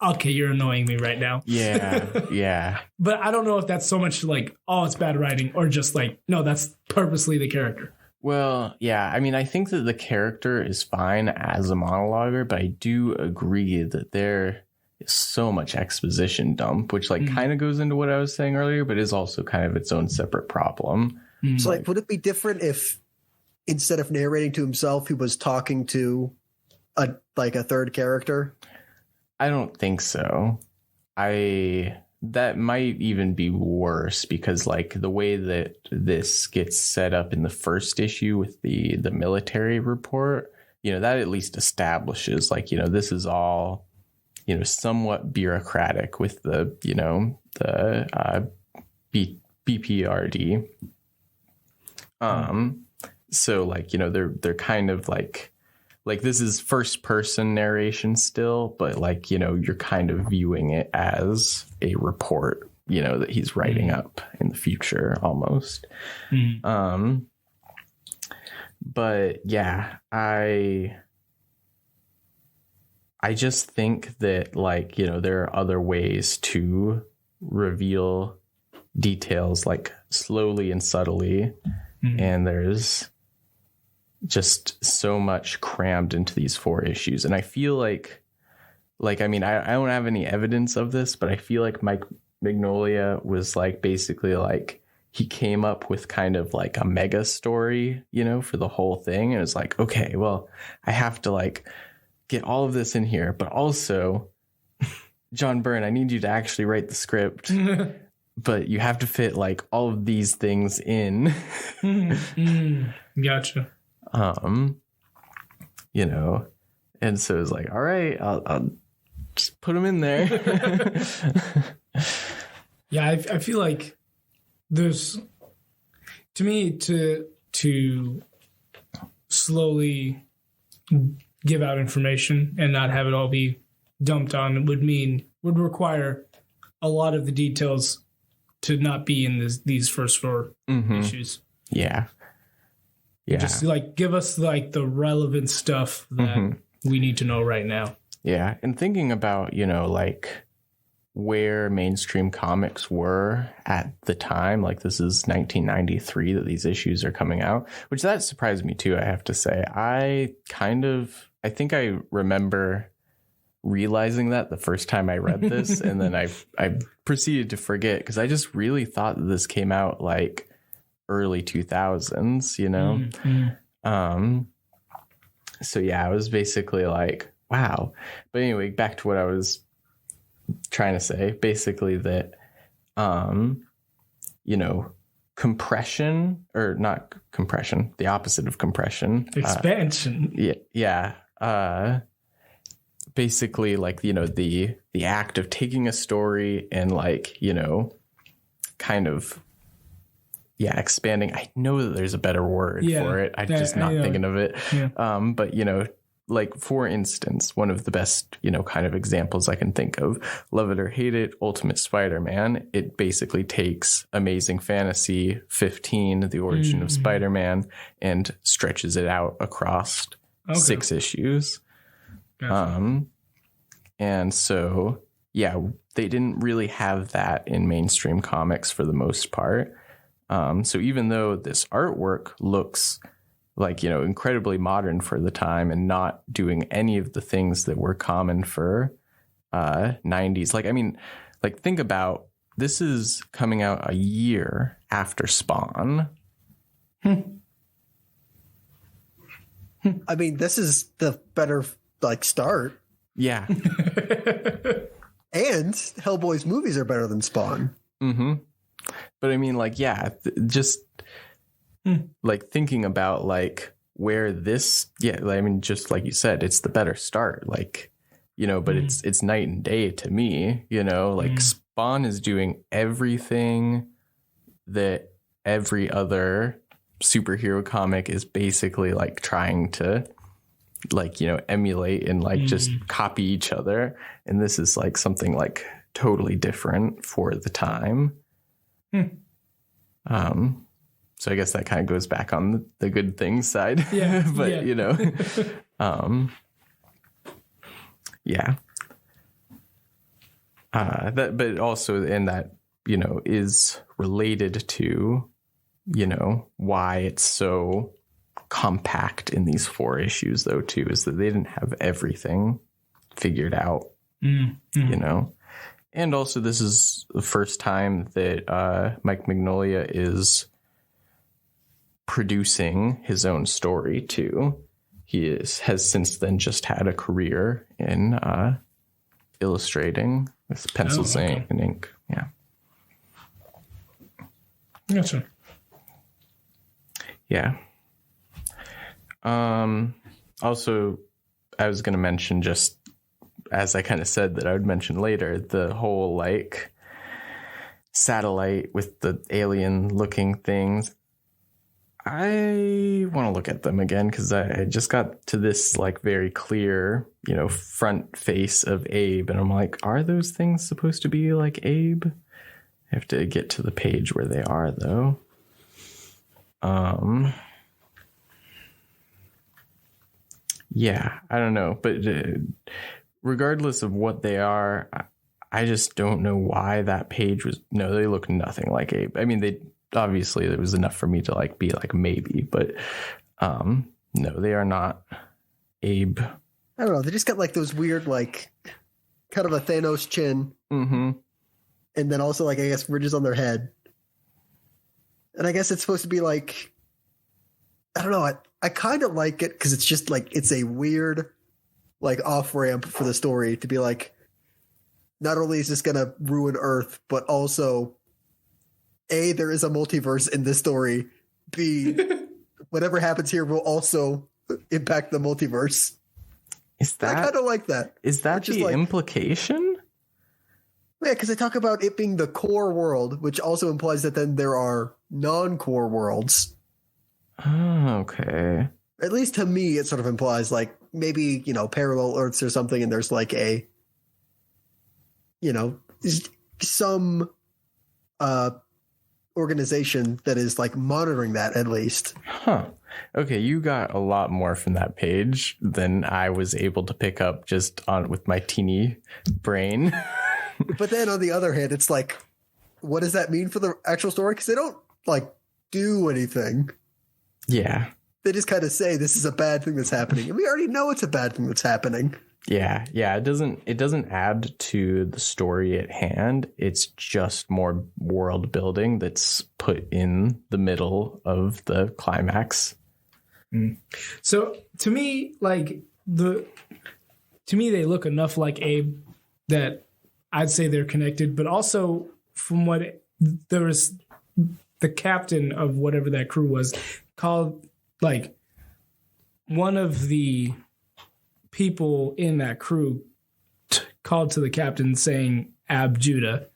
okay, you're annoying me right now. Yeah. But I don't know if that's so much like, oh, it's bad writing, or just like, no, that's purposely the character. Well, yeah. I mean, I think that the character is fine as a monologuer, but I do agree that there is so much exposition dump, which like kind of goes into what I was saying earlier, but is also kind of its own separate problem. So like, would it be different if instead of narrating to himself, he was talking to a third character? I don't think so. That might even be worse because like the way that this gets set up in the first issue with the military report, you know, that at least establishes like, you know, this is all, you know, somewhat bureaucratic with the, you know, the BPRD. So like, you know, they're kind of like like this is first person narration still, but like, you know, you're kind of viewing it as a report, you know, that he's writing up in the future almost. But yeah, I just think that, like, you know, there are other ways to reveal details, like slowly and subtly. And there's just so much crammed into these 4 issues. And I feel like, I mean, I don't have any evidence of this, but I feel like Mike Mignola was like, basically like, he came up with kind of like a mega story, you know, for the whole thing. And it's like, okay, well, I have to like get all of this in here, but also John Byrne, I need you to actually write the script, but you have to fit like all of these things in. Gotcha. You know, and so it's like, all right, I'll just put them in there. Yeah, I feel like there's, to me, to slowly give out information and not have it all be dumped on would require a lot of the details to not be in these first 4 issues. Yeah. Just like give us like the relevant stuff that we need to know right now. Yeah. And thinking about, you know, like where mainstream comics were at the time, like this is 1993 that these issues are coming out, which that surprised me too, I have to say. I think I remember realizing that the first time I read this, and then I proceeded to forget, because I just really thought that this came out like early 2000s, you know? So yeah, I was basically like, wow. But anyway, back to what I was trying to say, basically that, you know, compression, or not compression, the opposite of compression. Expansion. Basically, like, you know, the act of taking a story and like, you know, kind of, expanding. I know that there's a better word for it. I'm just not thinking of it. But, you know, like, for instance, one of the best, you know, kind of examples I can think of, Love It or Hate It, Ultimate Spider-Man. It basically takes Amazing Fantasy 15, the origin of Spider-Man, and stretches it out across 6 issues. Gotcha. And so, yeah, they didn't really have that in mainstream comics for the most part. So even though this artwork looks like, you know, incredibly modern for the time and not doing any of the things that were common for 90s. Like, I mean, like, think about, this is coming out a year after Spawn. I mean, this is the better, like, start. Yeah. And Hellboy's movies are better than Spawn. But I mean, like, yeah, just like thinking about like where this, I mean, just like you said, it's the better start, like, you know, but it's night and day to me, you know, like Spawn is doing everything that every other superhero comic is basically like trying to, like, you know, emulate and like just copy each other. And this is like something like totally different for the time. So I guess that kind of goes back on the good things side. But you know, that, but also in that, you know, is related to, you know, why it's so compact in these 4 issues though too, is that they didn't have everything figured out, you know. And also, this is the first time that Mike Mignola is producing his own story too. He has since then just had a career in illustrating with pencils and ink. Yeah. Gotcha. Yeah. Also, I was going to mention, just as I kind of said that I would mention later, the whole like satellite with the alien looking things. I want to look at them again because I just got to this like very clear, front face of Abe, and I'm like, are those things supposed to be like Abe? I have to get to the page where they are though. Yeah, I don't know, but regardless of what they are, I just don't know why that page was. No, they look nothing like Abe. I mean, they obviously there was enough for me to like be like maybe, but no, they are not Abe. I don't know. They just got like those weird like kind of a Thanos chin, Mm-hmm. and then also like I guess ridges on their head. And I guess it's supposed to be like, I don't know. I kind of like it because it's just like it's a weird like off ramp for the story to be like, not only is this gonna ruin Earth, but also A, there is a multiverse in this story. B, whatever happens here will also impact the multiverse. I kind of like that. Is that the like, implication? Yeah, because they talk about it being the core world, which also implies that then there are non-core worlds. Oh, okay. At least to me, it sort of implies like maybe, parallel Earths or something, and there's like a, some organization that is like monitoring that at least. Huh. Okay, you got a lot more from that page than I was able to pick up just on with my teeny brain. But then on the other hand, it's like, what does that mean for the actual story? Because they don't like do anything. Yeah. They just kind of say this is a bad thing that's happening. And we already know it's a bad thing that's happening. Yeah. It doesn't add to the story at hand. It's just more world building that's put in the middle of the climax. So to me, they look enough like Abe that I'd say they're connected, but also from what there was, the captain of whatever that crew was called, like one of the people in that crew called to the captain saying Ab Judah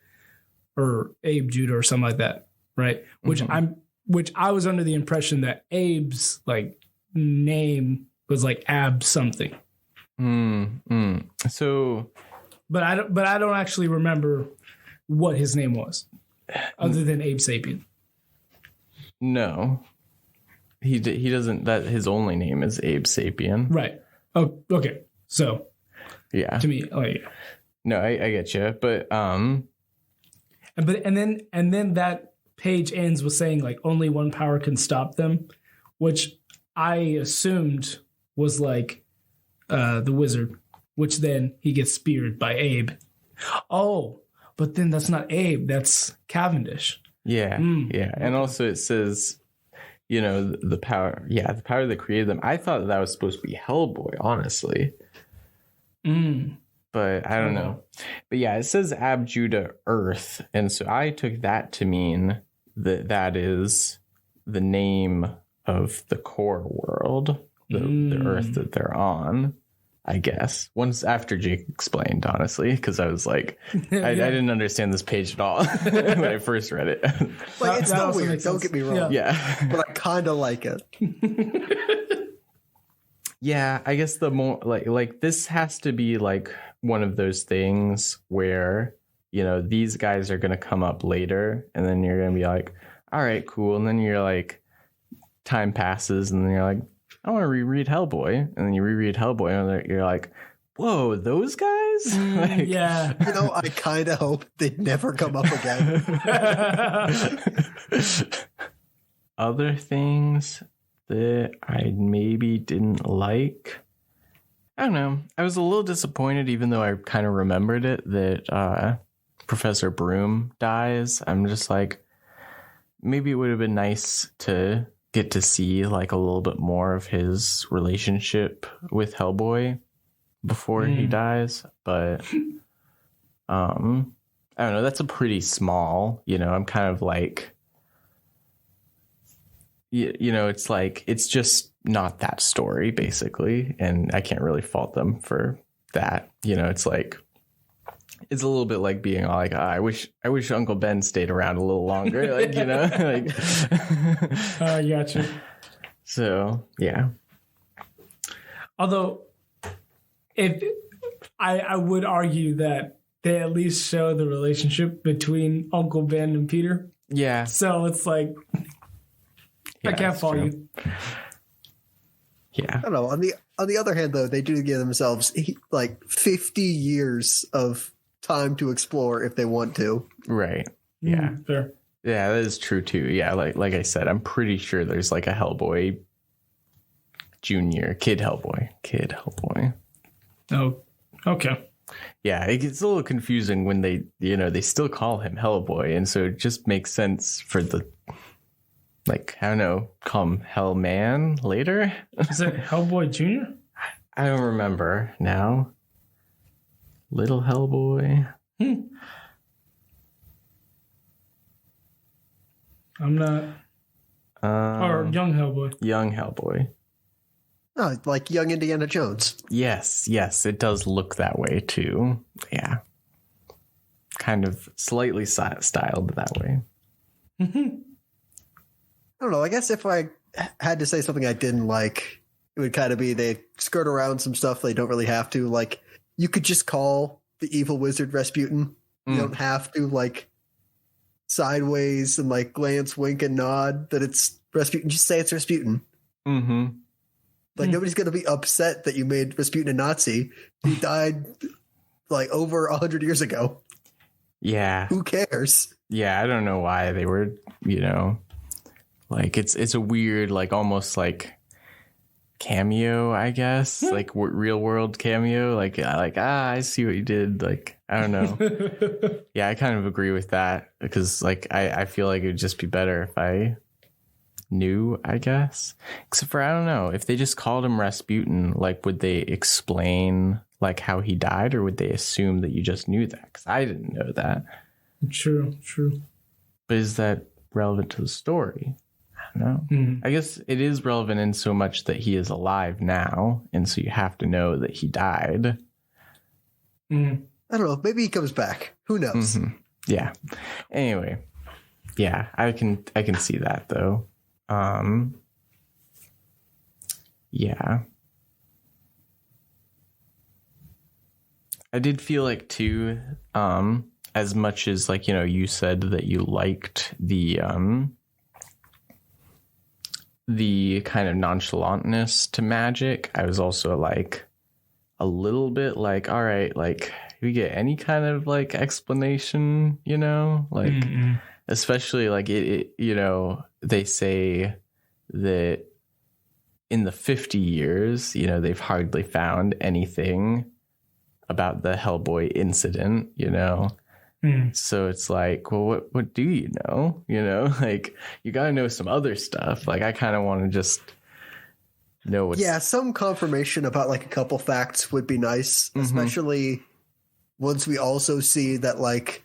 or Abe Judah or something like that, right? Mm-hmm. Which I was under the impression that Abe's like name was like Ab something. So, but I don't actually remember what his name was, other than Abe Sapien. No, he doesn't. That his only name is Abe Sapien. Right. Oh, okay. So, yeah. To me, like, no, I get you, but and then that page ends with saying like only one power can stop them, which I assumed was like the wizard, which then he gets speared by Abe. Oh, but then that's not Abe, that's Cavendish. Yeah. And also it says, the power that created them. I thought that was supposed to be Hellboy, honestly. But I don't know. But yeah, it says Ab Judah Earth. And so I took that to mean that is the name of the core world, the Earth that they're on, I guess. Once after Jake explained, honestly, because I was like, I didn't understand this page at all when I first read it. Like, it's still weird, don't get me wrong. Yeah. But I kind of like it. Yeah, I guess the more like this has to be like one of those things where, these guys are going to come up later and then you're going to be like, all right, cool. And then you're like, time passes and then you're like, I want to reread Hellboy. And then you reread Hellboy and you're like, whoa, those guys? Like, yeah. I kind of hope they never come up again. Other things that I maybe didn't like. I don't know. I was a little disappointed, even though I kind of remembered it, that Professor Broom dies. I'm just like, maybe it would have been nice to get to see like a little bit more of his relationship with Hellboy before he dies. But I don't know. That's a pretty small, I'm kind of like, it's like, it's just not that story basically. And I can't really fault them for that. It's like, it's a little bit like being all like, I wish Uncle Ben stayed around a little longer, like, you know, like. I gotcha. So yeah. Although, if I would argue that they at least show the relationship between Uncle Ben and Peter. Yeah. So it's like, I can't follow you. Yeah. I don't know. On the other hand, though, they do give themselves like 50 years of time to explore if they want to. Right. Yeah. Fair. Yeah, that is true too. Yeah, like I said, I'm pretty sure there's like a Hellboy Junior, Kid Hellboy. Oh, okay. Yeah, it gets a little confusing when they still call him Hellboy, and so it just makes sense for the, like, I don't know, call him Hellman later. Is it Hellboy Jr.? I don't remember now. Little Hellboy. I'm not. Or Young Hellboy. Young Hellboy. Oh, like young Indiana Jones. Yes, it does look that way too. Yeah. Kind of slightly styled that way. I don't know. I guess if I had to say something I didn't like, it would kind of be they skirt around some stuff they don't really have to. Like, you could just call the evil wizard Rasputin. You don't have to, like, sideways and, like, glance, wink, and nod that it's Rasputin. Just say it's Rasputin. Mm-hmm. Like, nobody's going to be upset that you made Rasputin a Nazi. He died, like, over 100 years ago. Yeah. Who cares? Yeah, I don't know why they were, like, it's a weird, like, almost like cameo, I guess, like real world cameo. Like, I see what you did. Like, I don't know. Yeah, I kind of agree with that because, like, I feel like it would just be better if I knew, I guess. Except for, I don't know, if they just called him Rasputin, like, would they explain, like, how he died, or would they assume that you just knew that? Because I didn't know that. True. But is that relevant to the story? I don't know. I guess it is relevant in so much that he is alive now, and so you have to know that he died. I don't know. Maybe he comes back. Who knows? Yeah. Anyway, yeah, I can see that though. Yeah. I did feel like too, as much as, like, you said that you liked the kind of nonchalantness to magic, I was also like a little bit like, all right, like, we get any kind of like explanation, like, especially like it they say that in the 50 years, they've hardly found anything about the Hellboy incident, So it's like, well, what do you know? Like, you got to know some other stuff. Like, I kind of want to just know what's... Yeah, some confirmation about, like, a couple facts would be nice, especially once we also see that, like,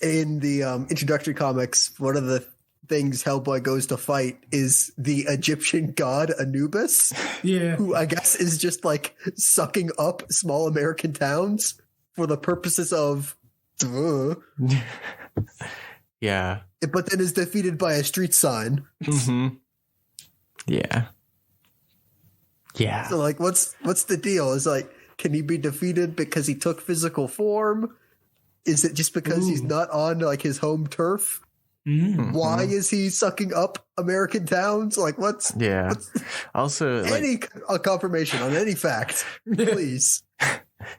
in the introductory comics, one of the things Hellboy goes to fight is the Egyptian god Anubis, who I guess is just, like, sucking up small American towns for the purposes of... Yeah. But then is defeated by a street sign. Yeah. So, like, what's the deal? Is, like, can he be defeated because he took physical form? Is it just because he's not on, like, his home turf? Why is he sucking up American towns? Like, what's also any confirmation on any fact, please?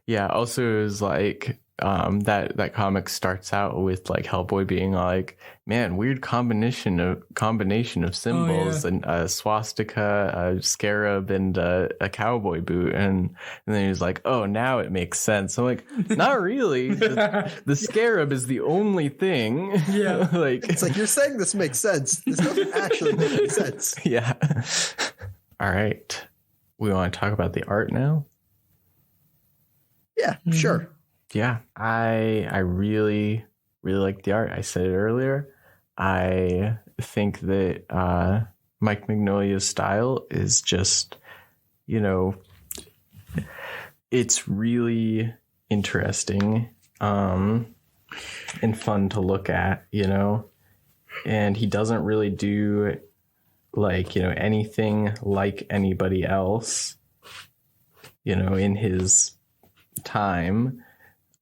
Yeah. Also, it was like that comic starts out with, like, Hellboy being like, man, weird combination of symbols, and a swastika, a scarab, and a cowboy boot, and then he's like, oh, now it makes sense. I'm like, not really. The scarab is the only thing. Like, it's like, you're saying this makes sense. This doesn't actually make any sense. Yeah. All right, we want to talk about the art now. Yeah, sure. Yeah, I really, really like the art. I said it earlier. I think that Mike Mignolia's style is just, it's really interesting. and fun to look at, you know, and he doesn't really do like, you know, anything like anybody else, you know, in his time.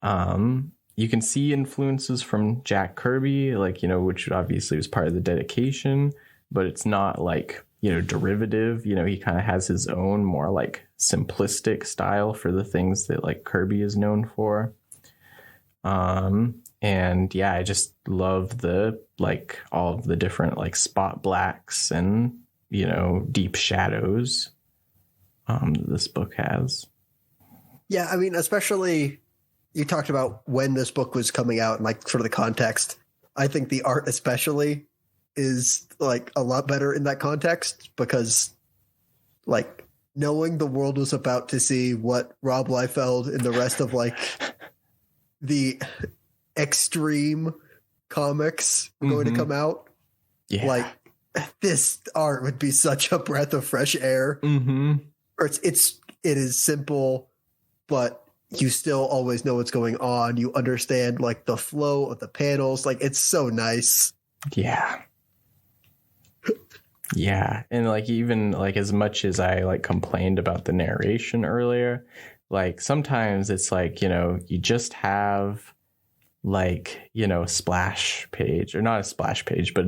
You can see influences from Jack Kirby, like, you know, which obviously was part of the dedication, but it's not like, you know, derivative. You know, he kind of has his own more like simplistic style for the things that like Kirby is known for. And yeah, I just love the like all of the different like spot blacks and, you know, deep shadows this book has. Yeah, I mean, especially you talked about when this book was coming out and like sort of the context. I think the art especially is like a lot better in that context because like knowing the world was about to see what Rob Liefeld and the rest of like the extreme comics were going to come out. Yeah. Like this art would be such a breath of fresh air. Or it is simple, but you still always know what's going on. You understand like the flow of the panels. Like it's so nice. Yeah. Yeah. And like, even like as much as I like complained about the narration earlier, like sometimes it's like, you know, you just have like, you know, a splash page, or not a splash page, but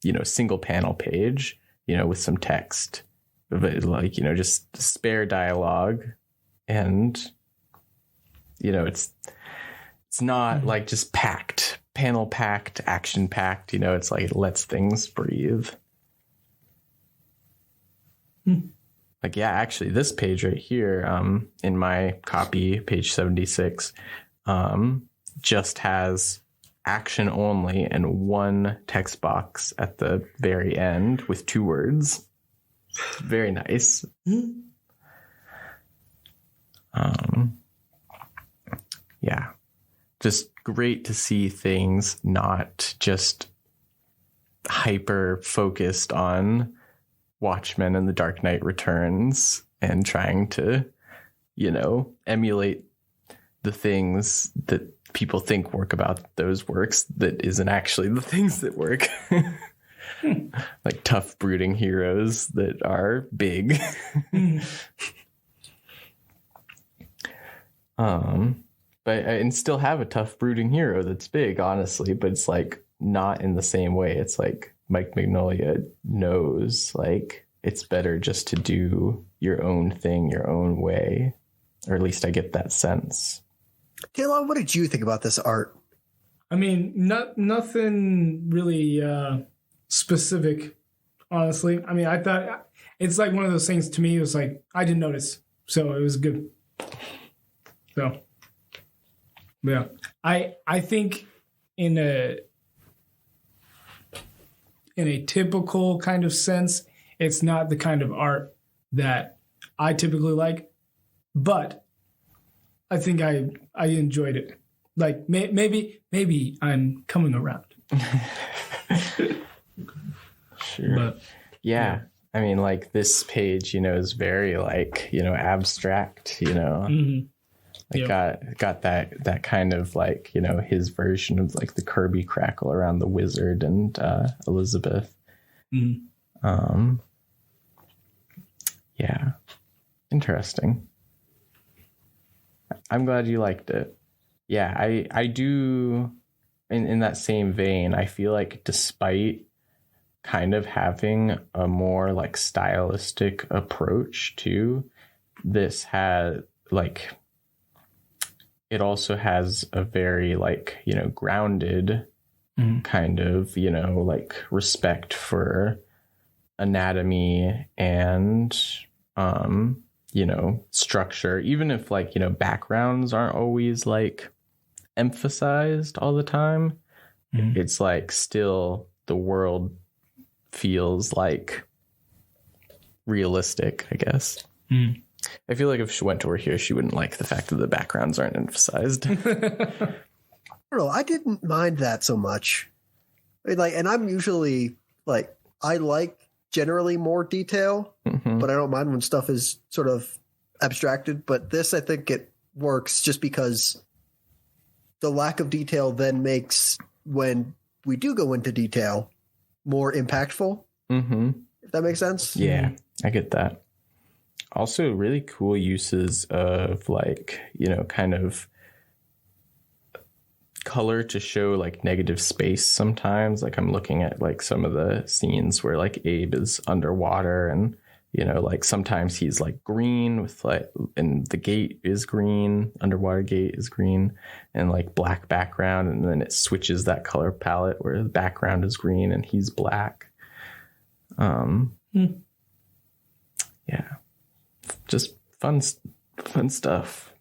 you know, single panel page, you know, with some text, but like, you know, just spare dialogue. And you know, it's not like just packed, panel packed, action packed, you know, it's like it lets things breathe. Like, yeah, actually this page right here, in my copy, page 76, just has action only and one text box at the very end with 2 words. Very nice. Yeah, just great to see things not just hyper focused on Watchmen and The Dark Knight Returns and trying to, you know, emulate the things that people think work about those works that isn't actually the things that work. Like tough brooding heroes that are big. But and still have a tough brooding hero that's big, honestly, but it's like not in the same way. It's like Mike Mignola knows like it's better just to do your own thing your own way, or at least I get that sense. Taylor, what did you think about this art? I mean, nothing really specific, honestly. I mean, I thought it's like one of those things to me. It was like I didn't notice, so it was good. So. Yeah, I think in a typical kind of sense, it's not the kind of art that I typically like, but I think I enjoyed it. Like maybe I'm coming around. Sure. But, yeah. I mean, like this page, you know, is very like, you know, abstract, you know. Mm-hmm. It got that kind of like, you know, his version of like the Kirby crackle around the wizard and Elizabeth. Yeah, interesting. I'm glad you liked it. Yeah, I do. In that same vein, I feel like despite kind of having a more like stylistic approach to this, had like. It also has a very like, you know, grounded kind of, you know, like respect for anatomy and, you know, structure, even if like, you know, backgrounds aren't always like emphasized all the time. It's like still the world feels like realistic, I guess. I feel like if she went over here, she wouldn't like the fact that the backgrounds aren't emphasized. I don't know. I didn't mind that so much. I mean, like, and I'm usually like, I like generally more detail, but I don't mind when stuff is sort of abstracted. But this, I think it works just because the lack of detail then makes when we do go into detail more impactful. Mm-hmm. If that makes sense. Yeah, I get that. Also, really cool uses of like, kind of color to show like negative space sometimes. Like I'm looking at like some of the scenes where like Abe is underwater and, like sometimes he's like green with like, and the gate is green, underwater gate is green and like black background. And then it switches that color palette where the background is green and he's black. Yeah, just fun stuff,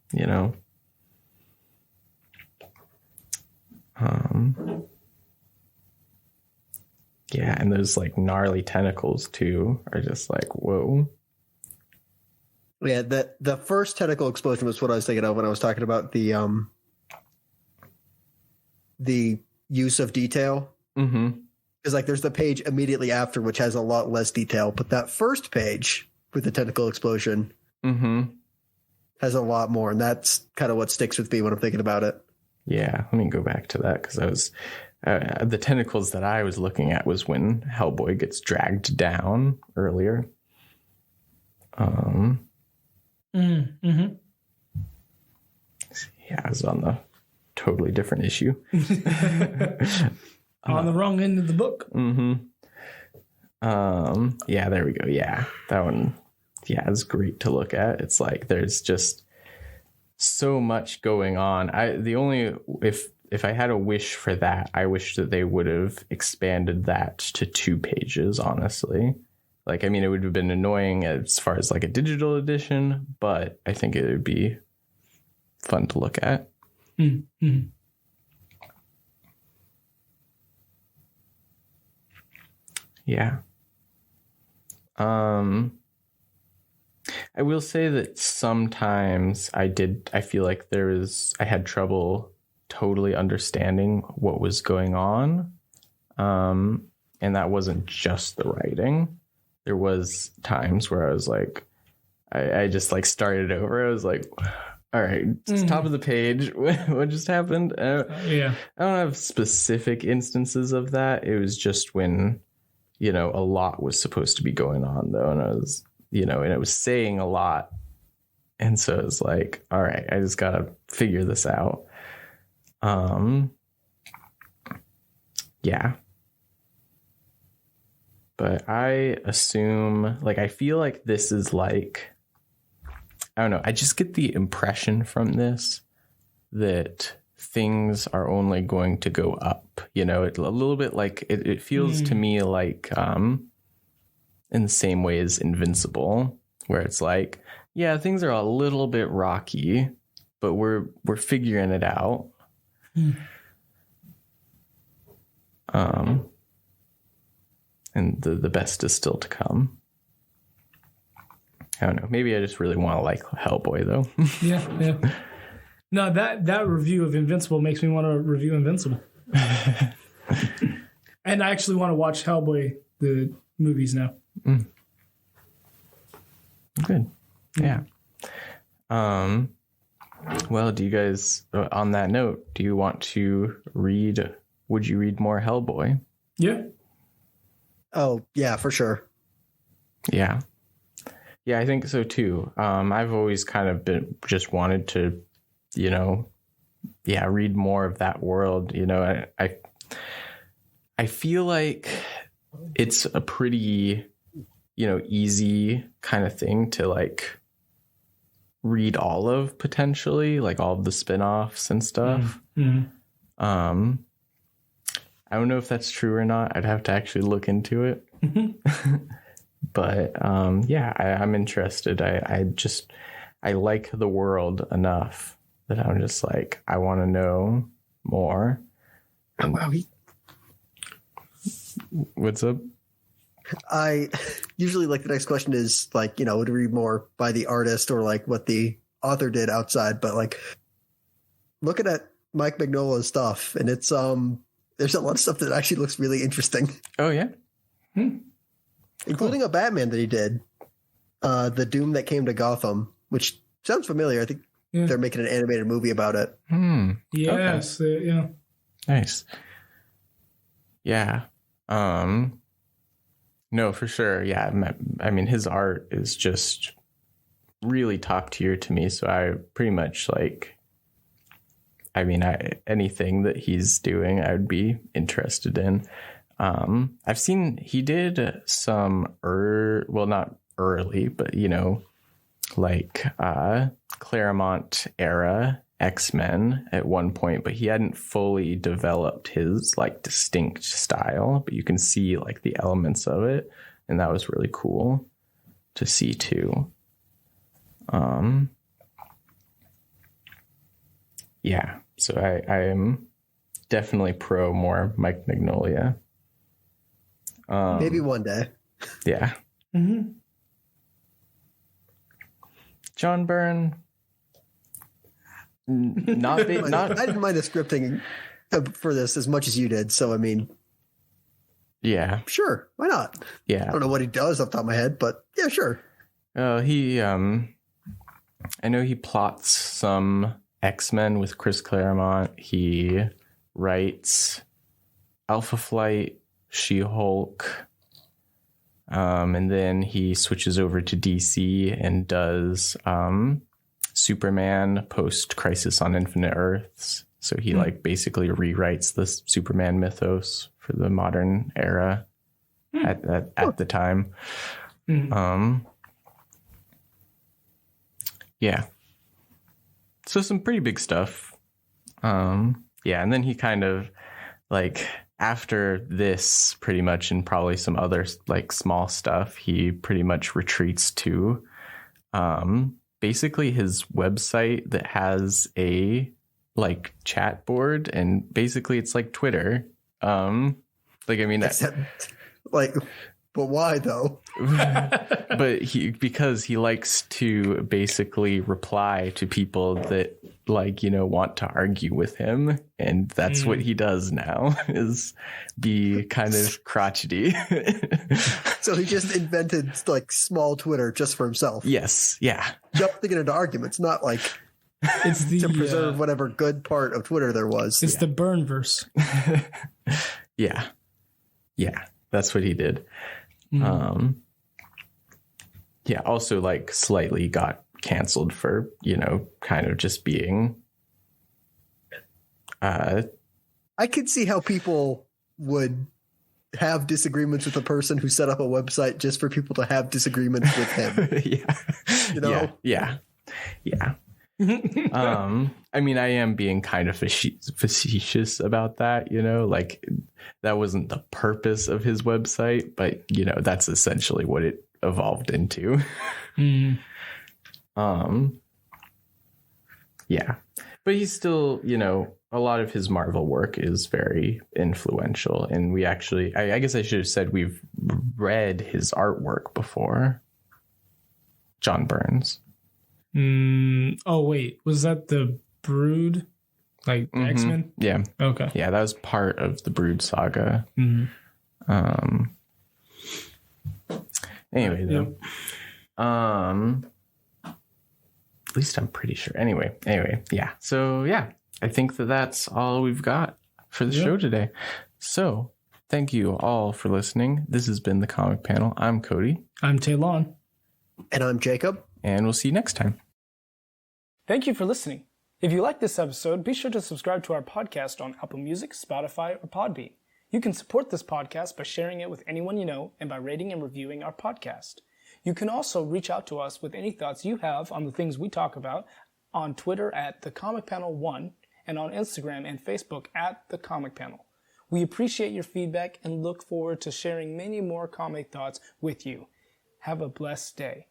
yeah, and those like gnarly tentacles too are just like, whoa. Yeah, the first tentacle explosion was what I was thinking of when I was talking about the use of detail. Mm-hmm. Because like there's the page immediately after which has a lot less detail, but that first page with the tentacle explosion has a lot more, and that's kind of what sticks with me when I'm thinking about it. Yeah, let me go back to that because I was the tentacles that I was looking at was when Hellboy gets dragged down earlier. Yeah, I was on the totally different issue. On the wrong end of the book. Yeah, there we go. Yeah, that one. Yeah, it's great to look at. It's like there's just so much going on. If I had a wish for that, I wish that they would have expanded that to 2 pages, honestly. Like, I mean, it would have been annoying as far as like a digital edition, but I think it would be fun to look at. Mm-hmm. Yeah. I will say that sometimes I feel like I had trouble totally understanding what was going on. And that wasn't just the writing. There was times where I was like, I just like started over. I was like, all right, it's top of the page. What just happened? Yeah. I don't have specific instances of that. It was just when, a lot was supposed to be going on though. And I was, and it was saying a lot. And so it's like, all right, I just got to figure this out. Yeah. But I assume, like, I feel like this is like, I don't know. I just get the impression from this that things are only going to go up, a little bit like it feels to me like, in the same way as Invincible, where it's like, yeah, things are a little bit rocky, but we're figuring it out. And the best is still to come. I don't know. Maybe I just really want to like Hellboy though. Yeah. No, that review of Invincible makes me want to review Invincible. And I actually want to watch Hellboy, the movies now. Good. Yeah. Well, do you guys, on that note, do you want to would you read more Hellboy? Yeah. Oh, yeah, for sure. Yeah. Yeah, I think so too. I've always kind of just wanted to, read more of that world. I feel like it's a pretty, easy kind of thing to like read all of potentially, like all of the spinoffs and stuff. I don't know if that's true or not. I'd have to actually look into it. But I'm interested. I like the world enough that I'm just like, I want to know more. What's up? I usually like the next question is like, would you read more by the artist or like what the author did outside? But like looking at Mike Mignola's stuff, and it's there's a lot of stuff that actually looks really interesting. Oh yeah. Including a Batman that he did, the Doom That Came to Gotham, which sounds familiar. I think Yeah. they're making an animated movie about it. Yes. Yeah. Nice. Yeah. No, for sure. Yeah. I mean, his art is just really top tier to me. So I pretty much like, I mean, anything that he's doing, I would be interested in. I've seen he did some, well, not early, but, you know, like Claremont era X-Men at one point, but he hadn't fully developed his like distinct style, but you can see like the elements of it. And that was really cool to see too. Yeah, so I am definitely pro more Mike Mignola. Maybe one day. Yeah. Mm-hmm. John Byrne. Not I didn't mind the scripting for this as much as you did. So, I mean, yeah. Sure. Why not? Yeah. I don't know what he does off the top of my head, but yeah, sure. He, I know he plots some X-Men with Chris Claremont. He writes Alpha Flight, She-Hulk, and then he switches over to DC and does Superman post Crisis on Infinite Earths. So he like basically rewrites the Superman mythos for the modern era at the time. Yeah. So some pretty big stuff. Yeah, and then he kind of like after this pretty much and probably some other like small stuff, he pretty much retreats to basically his website that has a like chat board, and basically it's like Twitter. Like I mean Except, like, but why though? But because he likes to basically reply to people that like, you know, want to argue with him, and that's what he does now is be kind of crotchety. So he just invented like small Twitter just for himself. Yes. Yeah. Jumping into arguments, not like It's the to preserve whatever good part of Twitter there was. It's the Burnverse. Yeah. Yeah. That's what he did. Yeah. Also like slightly got canceled for, you know, kind of just being I could see how people would have disagreements with a person who set up a website just for people to have disagreements with him. Yeah. You know? Yeah. I mean, I am being kind of facetious about that, you know, like that wasn't the purpose of his website, but you know, that's essentially what it evolved into. Yeah, but he's still, you know, a lot of his Marvel work is very influential, and we actually, I guess I should have said we've read his artwork before. John Burns. Oh wait, was that the Brood, like the X-Men? Yeah. Okay. Yeah, that was part of the Brood saga. Anyway, though. At least I'm pretty sure. Anyway, yeah. So yeah, I think that's all we've got for the show today. So thank you all for listening. This has been the Comic Panel. I'm Cody. I'm Taylon. And I'm Jacob. And we'll see you next time. Thank you for listening. If you like this episode, be sure to subscribe to our podcast on Apple Music, Spotify, or Podbean. You can support this podcast by sharing it with anyone you know and by rating and reviewing our podcast. You can also reach out to us with any thoughts you have on the things we talk about on Twitter at The Comic Panel 1 and on Instagram and Facebook at The Comic Panel. We appreciate your feedback and look forward to sharing many more comic thoughts with you. Have a blessed day.